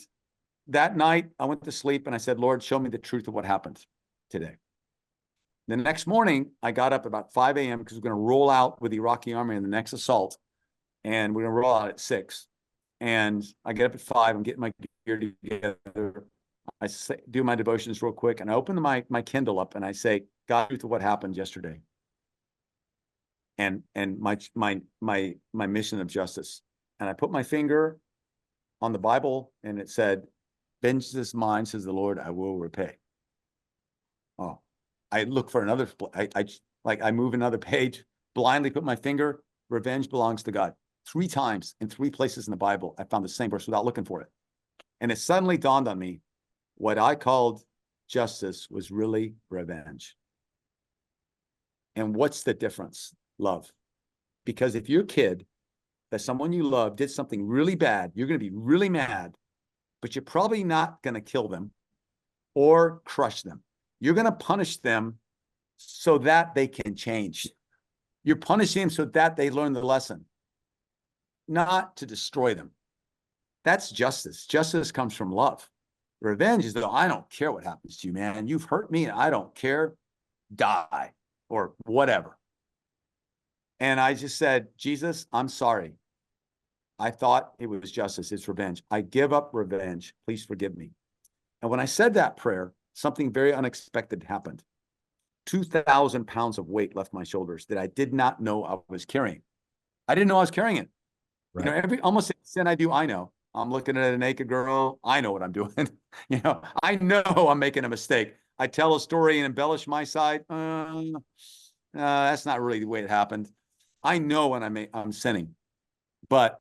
that night I went to sleep and I said, Lord, show me the truth of what happened today. The next morning, I got up about 5 a.m. because we're going to roll out with the Iraqi army in the next assault. And we're going to roll out at 6. And I get up at 5. I'm getting my gear together. I do my devotions real quick. And I open my Kindle up and I say, God, the truth of what happened yesterday. And my mission of justice. And I put my finger on the Bible and it said, vengeance is mine, says the Lord, I will repay. Oh, I look for another, I move another page, blindly put my finger, revenge belongs to God. 3 times in 3 places in the Bible, I found the same verse without looking for it. And it suddenly dawned on me, what I called justice was really revenge. And what's the difference? Love. Because if your kid, that someone you love did something really bad, you're going to be really mad, but you're probably not going to kill them or crush them. You're going to punish them so that they can change. You're punishing them so that they learn the lesson, not to destroy them. That's justice. Justice comes from love. Revenge is though, I don't care what happens to you, man. You've hurt me and I don't care. Die or whatever. And I just said, Jesus, I'm sorry. I thought it was justice. It's revenge. I give up revenge. Please forgive me. And when I said that prayer, something very unexpected happened. 2,000 pounds of weight left my shoulders that I did not know I was carrying. I didn't know I was carrying it. Right. Almost every sin I do, I know. I'm looking at a naked girl. I know what I'm doing. I know I'm making a mistake. I tell a story and embellish my side. That's not really the way it happened. I know when I'm sinning. But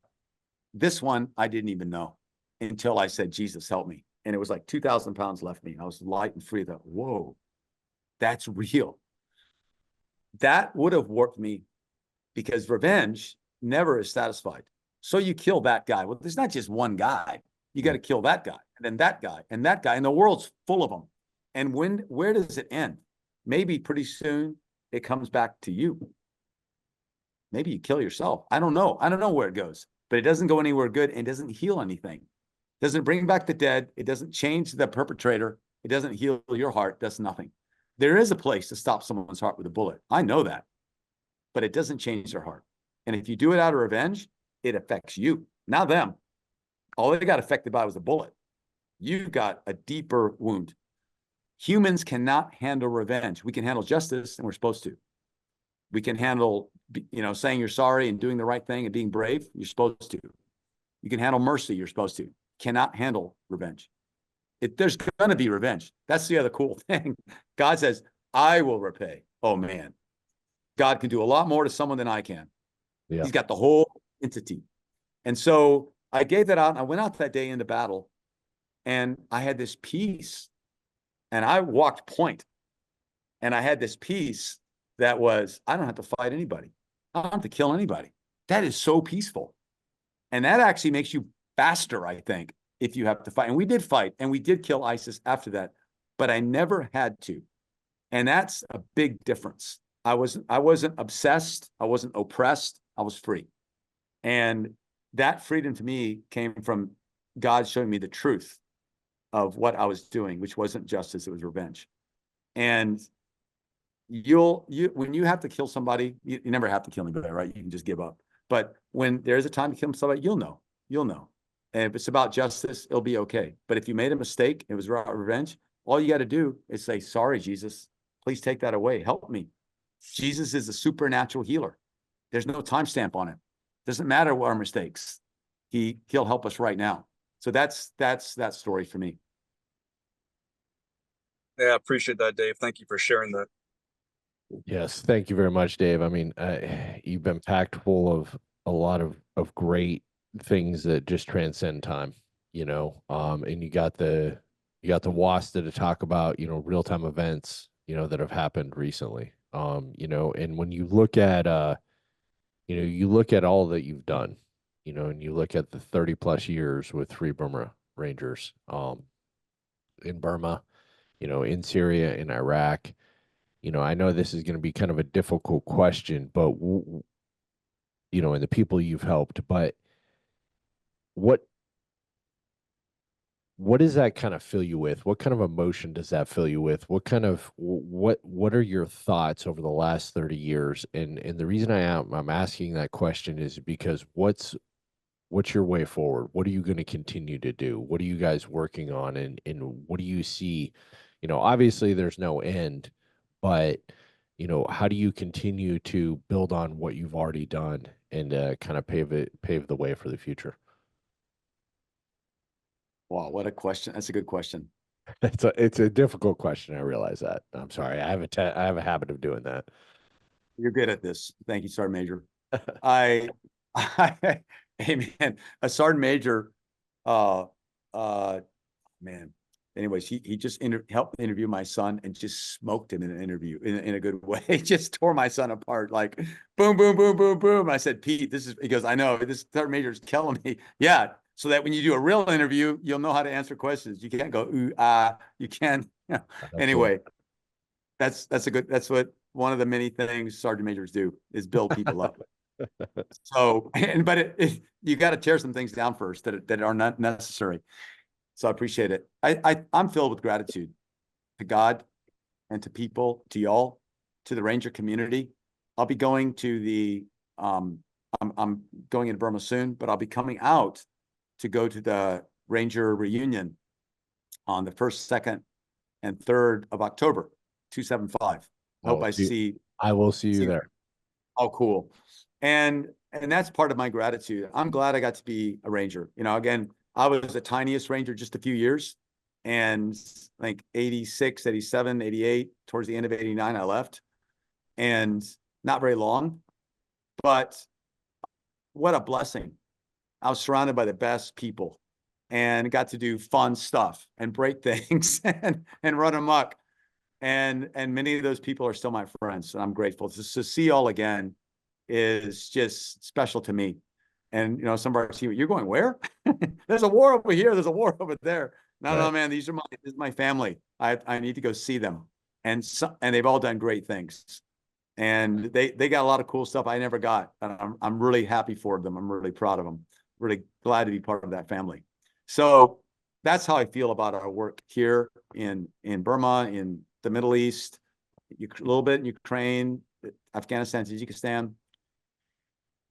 this one, I didn't even know until I said, Jesus, help me. and it was like 2,000 pounds left me. I was light and free. I thought, whoa, that's real. That would have warped me, because revenge never is satisfied. So you kill that guy. Well, there's not just one guy. You got to kill that guy, and then that guy, and that guy, and the world's full of them. And where does it end? Maybe pretty soon it comes back to you. Maybe you kill yourself. I don't know. I don't know where it goes, but it doesn't go anywhere good, and it doesn't heal anything. It doesn't bring back the dead. It doesn't change the perpetrator. It doesn't heal your heart. Does nothing. There is a place to stop someone's heart with a bullet. I know that, but it doesn't change their heart. And if you do it out of revenge, it affects you, not them. All they got affected by was a bullet. You got a deeper wound. Humans cannot handle revenge. We can handle justice, and we're supposed to. We can handle, saying you're sorry and doing the right thing and being brave. You're supposed to. You can handle mercy. You're supposed to. Cannot handle revenge. There's going to be revenge. That's the other cool thing. God says, I will repay. Oh, man. God can do a lot more to someone than I can. Yeah. He's got the whole entity. And so I gave that out, and I went out that day into battle, and I had this peace, and I walked point, and I had this peace that was, I don't have to fight anybody. I don't have to kill anybody. That is so peaceful. And that actually makes you faster, I think, if you have to fight. And we did fight, and we did kill ISIS after that, but I never had to. And that's a big difference. I wasn't obsessed. I wasn't oppressed. I was free. And that freedom to me came from God showing me the truth of what I was doing, which wasn't justice, it was revenge. And when you have to kill somebody, you never have to kill anybody, right? You can just give up. But when there's a time to kill somebody, you'll know. And if it's about justice, it'll be okay. But if you made a mistake, it was revenge, all you got to do is say, sorry, Jesus, please take that away. Help me. Jesus is a supernatural healer. There's no timestamp on it. Doesn't matter what our mistakes. He'll help us right now. So that's that story for me. Yeah, I appreciate that, Dave. Thank you for sharing that. Yes, thank you very much, Dave. I mean, you've been packed full of a lot of great things that just transcend time, and you got the WASTA to talk about, real-time events, that have happened recently. And when you look at, you look at all that you've done, and you look at the 30+ years with 3 Burma Rangers, in Burma, in Syria, in Iraq. I know this is going to be kind of a difficult question, but, and the people you've helped, but what does that kind of fill you with? What kind of emotion does that fill you with? What are your thoughts over the last 30 years? And the reason I'm asking that question is because what's your way forward? What are you going to continue to do? What are you guys working on? And what do you see? Obviously there's no end, but how do you continue to build on what you've already done and kind of pave the way for the future? Wow, what a question. That's a good question. It's a difficult question. I realize that. I'm sorry. I have a habit of doing that. You're good at this. Thank you, Sergeant Major. Hey man, a Sergeant Major, man. Anyways, he just helped interview my son and just smoked him in an interview in a good way. He just tore my son apart, like boom, boom, boom, boom, boom. I said, Pete, he goes, I know this Sergeant Major is killing me. Yeah. So that when you do a real interview, you'll know how to answer questions. You can't go, ooh, you can't. Anyway, that's what one of the many things Sergeant Majors do is build people up. So, but you got to tear some things down first that are not necessary. So I appreciate it. I'm filled with gratitude to God and to people, to y'all, to the Ranger community. I'll be going to I'm going into Burma soon, but I'll be coming out to go to the Ranger reunion on the 1st, 2nd, and 3rd of October, 275. I will see you there. Oh, cool. And that's part of my gratitude. I'm glad I got to be a Ranger. Again, I was the tiniest Ranger just a few years, and like 86, 87, 88, towards the end of 89, I left, and not very long, but what a blessing. I was surrounded by the best people and got to do fun stuff and break things and run amok. And many of those people are still my friends, and I'm grateful to see you all again is just special to me. And, you know, some of our team, you're going, where? There's a war over here. There's a war over there. No, Right. no, man, this is my family. I need to go see them. And they've all done great things. And they got a lot of cool stuff I never got. And I'm really happy for them. I'm really proud of them. Really glad to be part of that family. So that's how I feel about our work here in Burma, in the Middle East, a little bit in Ukraine, Afghanistan, Tajikistan.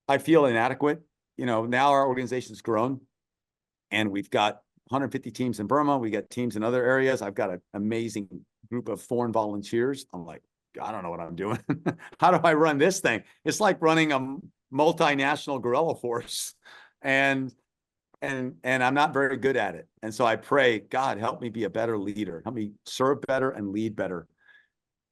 I feel inadequate. You know, now our organization's grown and we've got 150 teams in Burma. We got teams in other areas. I've got an amazing group of foreign volunteers. I'm like, I don't know what I'm doing. How do I run this thing? It's like running a multinational guerrilla force. And I'm not very good at it. And so I pray, God, help me be a better leader. Help me serve better and lead better.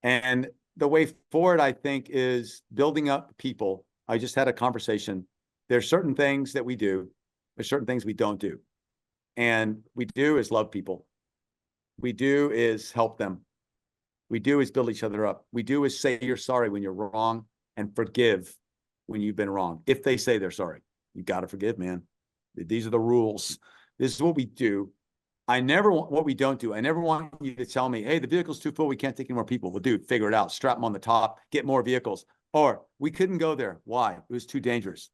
And the way forward, I think, is building up people. I just had a conversation. There's certain things that we do. There's certain things we don't do. And we do is love people. We do is help them. We do is build each other up. We do is say you're sorry when you're wrong and forgive when you've been wrong. If they say they're sorry, you got to forgive, man. These are the rules. This is what we do. I never want what we don't do. I never want you to tell me, hey, the vehicle's too full. We can't take any more people. Well, dude, figure it out. Strap them on the top, get more vehicles. Or we couldn't go there. Why? It was too dangerous.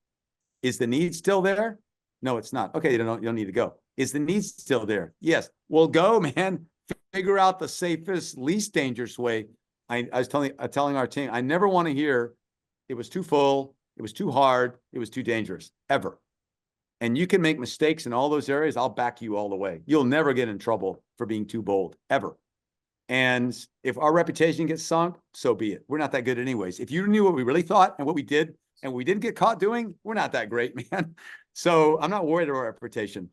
Is the need still there? No, it's not. Okay, you don't need to go. Is the need still there? Yes. Well, go, man. Figure out the safest, least dangerous way. I was telling our team, I never want to hear it was too full, it was too hard, it was too dangerous, ever. And you can make mistakes in all those areas. I'll back you all the way. You'll never get in trouble for being too bold, ever. And if our reputation gets sunk, so be it. We're not that good anyways. If you knew what we really thought and what we did, and we didn't get caught doing, we're not that great, man. So I'm not worried about our reputation.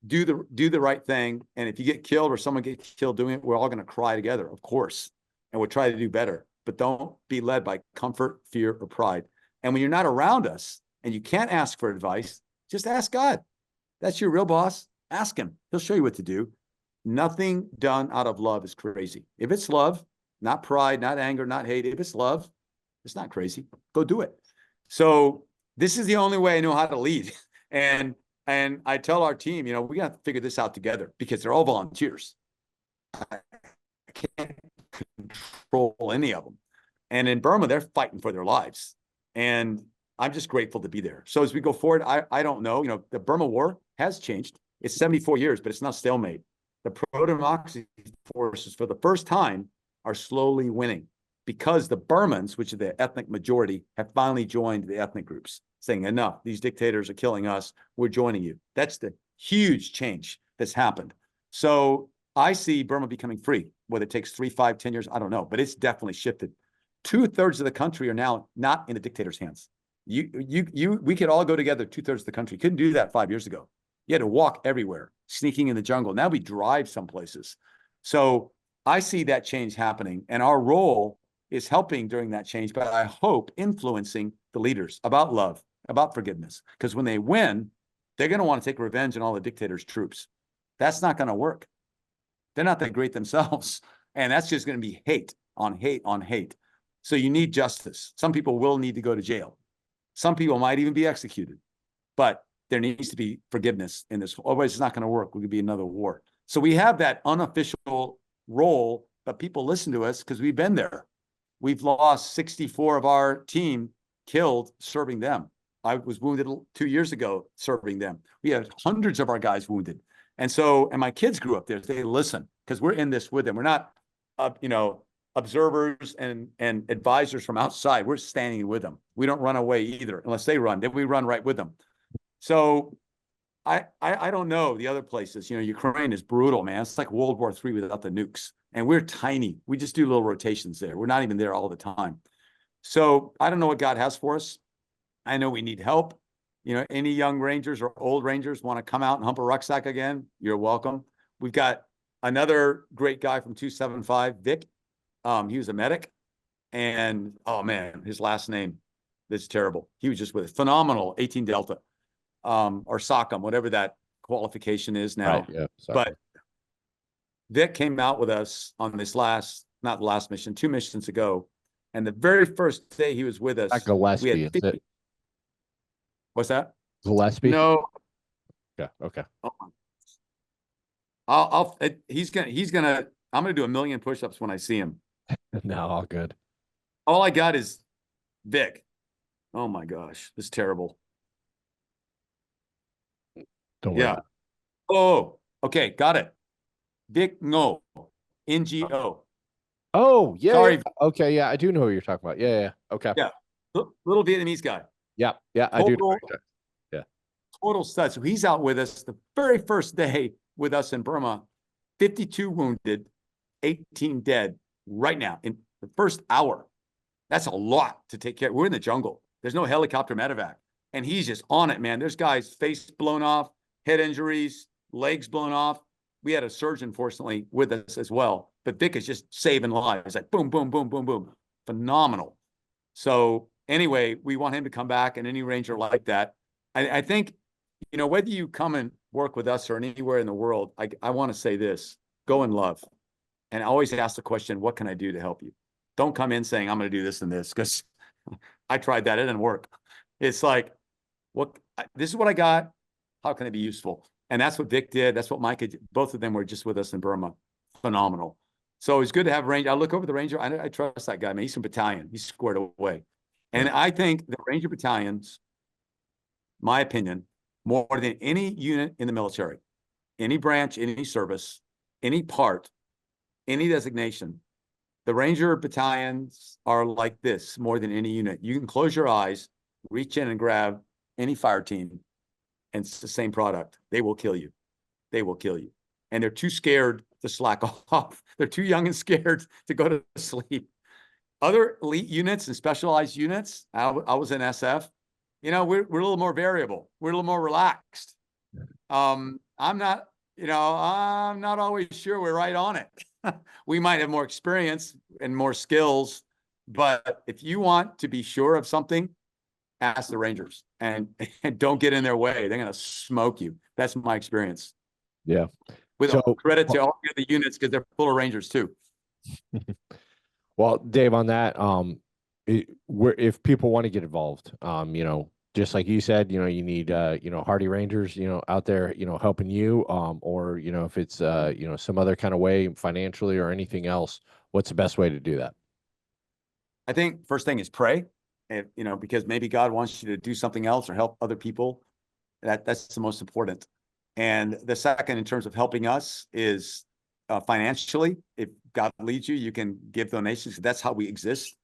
Do the right thing. And if you get killed or someone gets killed doing it, we're all going to cry together, of course. And we'll try to do better. But don't be led by comfort, fear, or pride. And when you're not around us and you can't ask for advice, just ask God. That's your real boss. Ask him. He'll show you what to do. Nothing done out of love is crazy. If it's love, not pride, not anger, not hate, if it's love, it's not crazy. Go do it. So this is the only way I know how to lead. And I tell our team, you know, we got to figure this out together because they're all volunteers. I can't control any of them. And in Burma, they're fighting for their lives. And I'm just grateful to be there. So as we go forward, I don't know, you know, the Burma war has changed. It's 74 years, but it's not stalemate. The pro-democracy forces, for the first time, are slowly winning because the Burmans, which are the ethnic majority, have finally joined the ethnic groups, saying, enough, these dictators are killing us. We're joining you. That's the huge change that's happened. So I see Burma becoming free. Whether it takes 3, 5, 10 years, I don't know, but it's definitely shifted. 2/3 of the country are now not in the dictator's hands. We could all go together, 2/3 of the country. Couldn't do that 5 years ago. You had to walk everywhere, sneaking in the jungle. Now we drive some places. So I see that change happening, and our role is helping during that change, but I hope influencing the leaders about love, about forgiveness, because when they win, they're going to want to take revenge on all the dictator's troops. That's not going to work. They're not that great themselves, and that's just going to be hate on hate on hate. So you need justice. Some people will need to go to jail. Some people might even be executed, but there needs to be forgiveness in this. Otherwise, it's not going to work. We could be another war. So we have that unofficial role, but people listen to us because we've been there. We've lost 64 of our team killed serving them. I was wounded 2 years ago serving them. We had hundreds of our guys wounded. And so, and my kids grew up there. They listen because we're in this with them. We're not, observers and advisors from outside. We're standing with them. We don't run away either, unless they run. Then we run right with them. So I don't know the other places. You know, Ukraine is brutal, man. It's like World War III without the nukes. And we're tiny. We just do little rotations there. We're not even there all the time. So I don't know what God has for us. I know we need help. You know, any young Rangers or old Rangers want to come out and hump a rucksack again, you're welcome. We've got another great guy from 275, Vic. He was a medic. And, oh, man, his last name is terrible. He was just with phenomenal 18 Delta. Or SOCM, whatever that qualification is now. Right. Yeah. But Vic came out with us on this not the last mission, 2 missions ago. And the very first day he was with us, Not Gillespie, we had 50. is it? What's that? Gillespie? No. Okay. Okay. I'm gonna do 1 million push-ups when I see him. No, all good. All I got is Vic. Oh my gosh, this is terrible. Don't worry. Yeah. Oh, okay, got it. Vic Ngo, NGO. Oh, yeah. Sorry. Yeah. Okay. Yeah. I do know who you're talking about. Yeah. Yeah. Okay. Yeah. Little Vietnamese guy. Yeah. Yeah. I do. Yeah. Total stud. So he's out with us the very first day with us in Burma. 52 wounded, 18 dead right now in the first hour. That's a lot to take care of. We're in the jungle. There's no helicopter medevac. And he's just on it, man. There's guys face blown off, head injuries, legs blown off. We had a surgeon, fortunately, with us as well. But Vic is just saving lives. It's like boom, boom, boom, boom, boom. Phenomenal. So anyway, we want him to come back, and any ranger like that. I think, whether you come and work with us or anywhere in the world, I want to say this: go in love. And I always ask the question, what can I do to help you? Don't come in saying, I'm going to do this and this, because I tried that. It didn't work. It's like, this is what I got. How can it be useful? And that's what Vic did. That's what Mike did. Both of them were just with us in Burma. Phenomenal. So it's good to have Ranger. I look over the Ranger. I trust that guy, man. He's from battalion. He's squared away. And I think the Ranger battalions, my opinion, more than any unit in the military, any branch, any service, any part, any designation, the Ranger battalions are like this more than any unit. You can close your eyes, reach in and grab any fire team, and it's the same product. They will kill you. They will kill you. And they're too scared to slack off. They're too young and scared to go to sleep. Other elite units and specialized units, I was in SF, we're a little more variable. We're a little more relaxed. I'm not always sure we're right on it. We might have more experience and more skills, but if you want to be sure of something, ask the Rangers and don't get in their way. They're going to smoke you. That's my experience. Yeah. With credit to all the units, because they're full of Rangers too. Well, Dave, on that, if people want to get involved, just like you said, you need, hardy Rangers, out there, helping you, or, if it's, some other kind of way financially or anything else, what's the best way to do that? I think first thing is pray, and, because maybe God wants you to do something else or help other people. That's the most important. And the second, in terms of helping us, is financially. If God leads you, you can give donations. That's how we exist,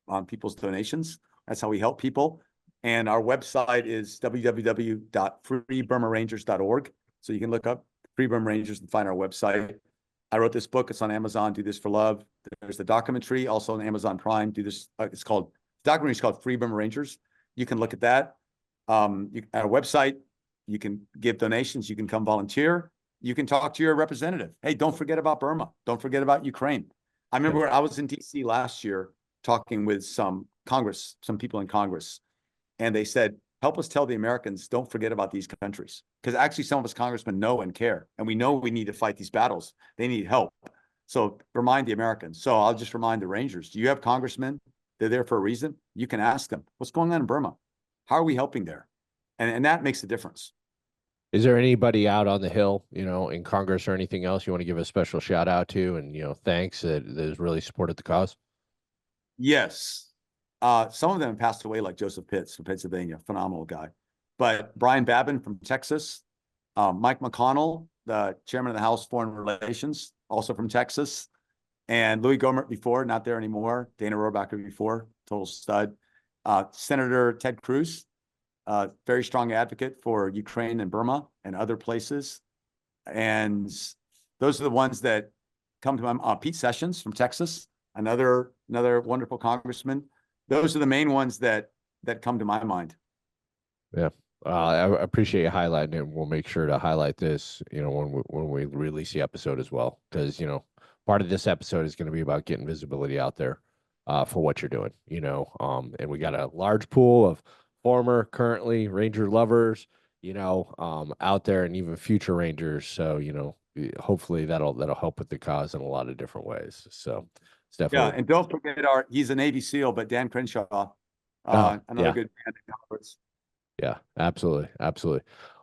on people's donations. That's how we help people. And our website is www.freeburmarangers.org. So you can look up Free Burma Rangers and find our website. I wrote this book. It's on Amazon. Do This for Love. There's the documentary also on Amazon Prime. It's called, the documentary is called Free Burma Rangers. You can look at that. At our website, you can give donations. You can come volunteer. You can talk to your representative. Hey, don't forget about Burma. Don't forget about Ukraine. I remember I was in DC last year talking with some people in Congress, and they said, help us tell the Americans, don't forget about these countries. Because actually some of us congressmen know and care, and we know we need to fight these battles. They need help. So remind the Americans. So I'll just remind the Rangers, do you have congressmen? They're there for a reason. You can ask them, what's going on in Burma? How are we helping there? And that makes a difference. Is there anybody out on the Hill, in Congress or anything else you want to give a special shout out to, and, thanks that has really supported the cause? Yes. Some of them passed away, like Joseph Pitts from Pennsylvania, phenomenal guy. But Brian Babin from Texas, Mike McConnell, the chairman of the House Foreign Relations, also from Texas, and Louis Gohmert before, not there anymore. Dana Rohrabacher before, total stud. Senator Ted Cruz, very strong advocate for Ukraine and Burma and other places. And those are the ones that come to my Pete Sessions from Texas, another wonderful congressman. Those are the main ones that come to my mind. Yeah. I appreciate you highlighting it. We'll make sure to highlight this, when we release the episode as well, because, part of this episode is going to be about getting visibility out there, for what you're doing, and we got a large pool of former, currently Ranger lovers, out there, and even future Rangers. So, hopefully that'll help with the cause in a lot of different ways. So it's Yeah, definitely, and don't forget he's a Navy SEAL, but Dan Crenshaw, another yeah. good man in Congress. Yeah, absolutely. Absolutely.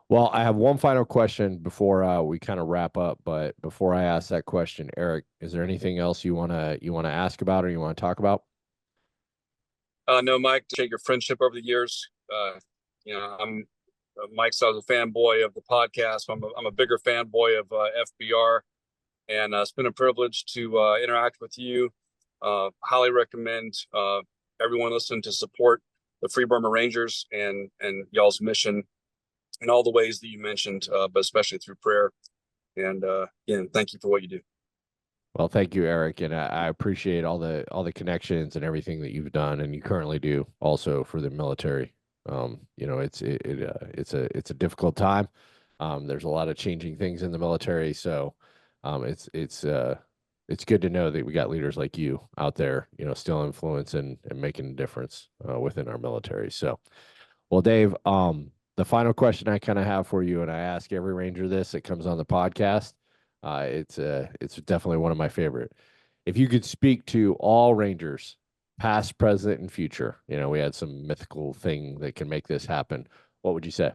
Well, I have one final question before we kind of wrap up, but before I ask that question, Eric, is there anything else you want to ask about or you want to talk about? No, Mike, take your friendship over the years. I'm Mike's. I was a fanboy of the podcast. I'm a bigger fanboy of FBR, and it's been a privilege to interact with you. Highly recommend everyone listening to support the Free Burma Rangers and y'all's mission in all the ways that you mentioned, but especially through prayer. And again, thank you for what you do. Well, thank you, Eric, and I appreciate all the connections and everything that you've done, and you currently do also for the military. It's a difficult time. There's a lot of changing things in the military, so it's good to know that we got leaders like you out there, still influencing and making a difference within our military. So, well, Dave, the final question I kind of have for you, and I ask every Ranger this that comes on the podcast. It's definitely one of my favorite. If you could speak to all Rangers, past, present, and future, we had some mythical thing that can make this happen, what would you say?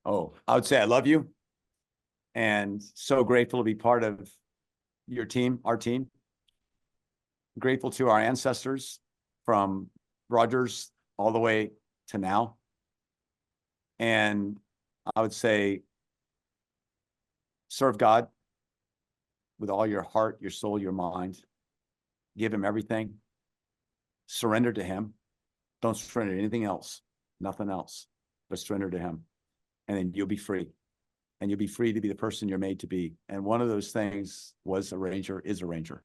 Oh, I would say I love you, and so grateful to be part of your team, our team. Grateful to our ancestors from Rogers all the way to now. And I would say serve God with all your heart, your soul, your mind. Give him everything. Surrender to him. Don't surrender to anything else, nothing else, but surrender to him. And then you'll be free. And you'll be free to be the person you're made to be. And one of those things was a Ranger, is a Ranger.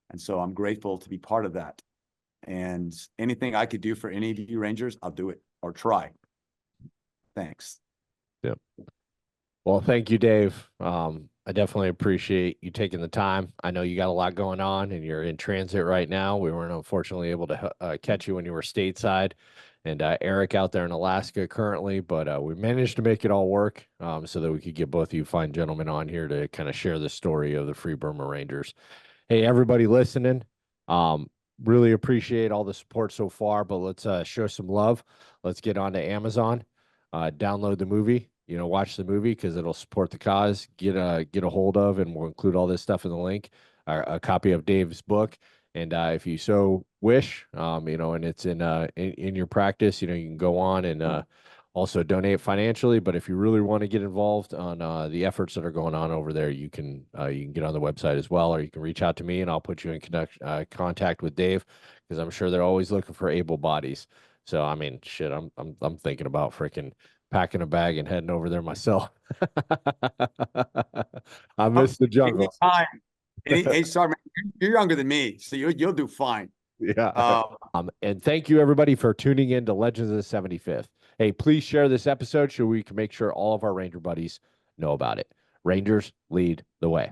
And so I'm grateful to be part of that. And anything I could do for any of you Rangers, I'll do it or try. Thanks. Yeah. Well, thank you, Dave. I definitely appreciate you taking the time. I know you got a lot going on and you're in transit right now. We weren't unfortunately able to catch you when you were stateside, and Eric out there in Alaska currently, but we managed to make it all work so that we could get both of you fine gentlemen on here to kind of share the story of the Free Burma Rangers. Hey, everybody listening, really appreciate all the support so far, but let's show some love. Let's get on to Amazon, download the movie, watch the movie because it'll support the cause. Get a hold of, and we'll include all this stuff in the link, a copy of Dave's book. And if you so wish, and it's in your practice, you can go on and also donate financially. But if you really want to get involved on the efforts that are going on over there, you can get on the website as well, or you can reach out to me and I'll put you in contact with Dave, because I'm sure they're always looking for able bodies. So I mean, shit, I'm thinking about freaking packing a bag and heading over there myself. I miss the jungle. Hey, sorry, man, you're younger than me, so you'll do fine. Yeah. And thank you everybody for tuning in to Legends of the 75th. Hey, please share this episode so we can make sure all of our Ranger buddies know about it. Rangers lead the way.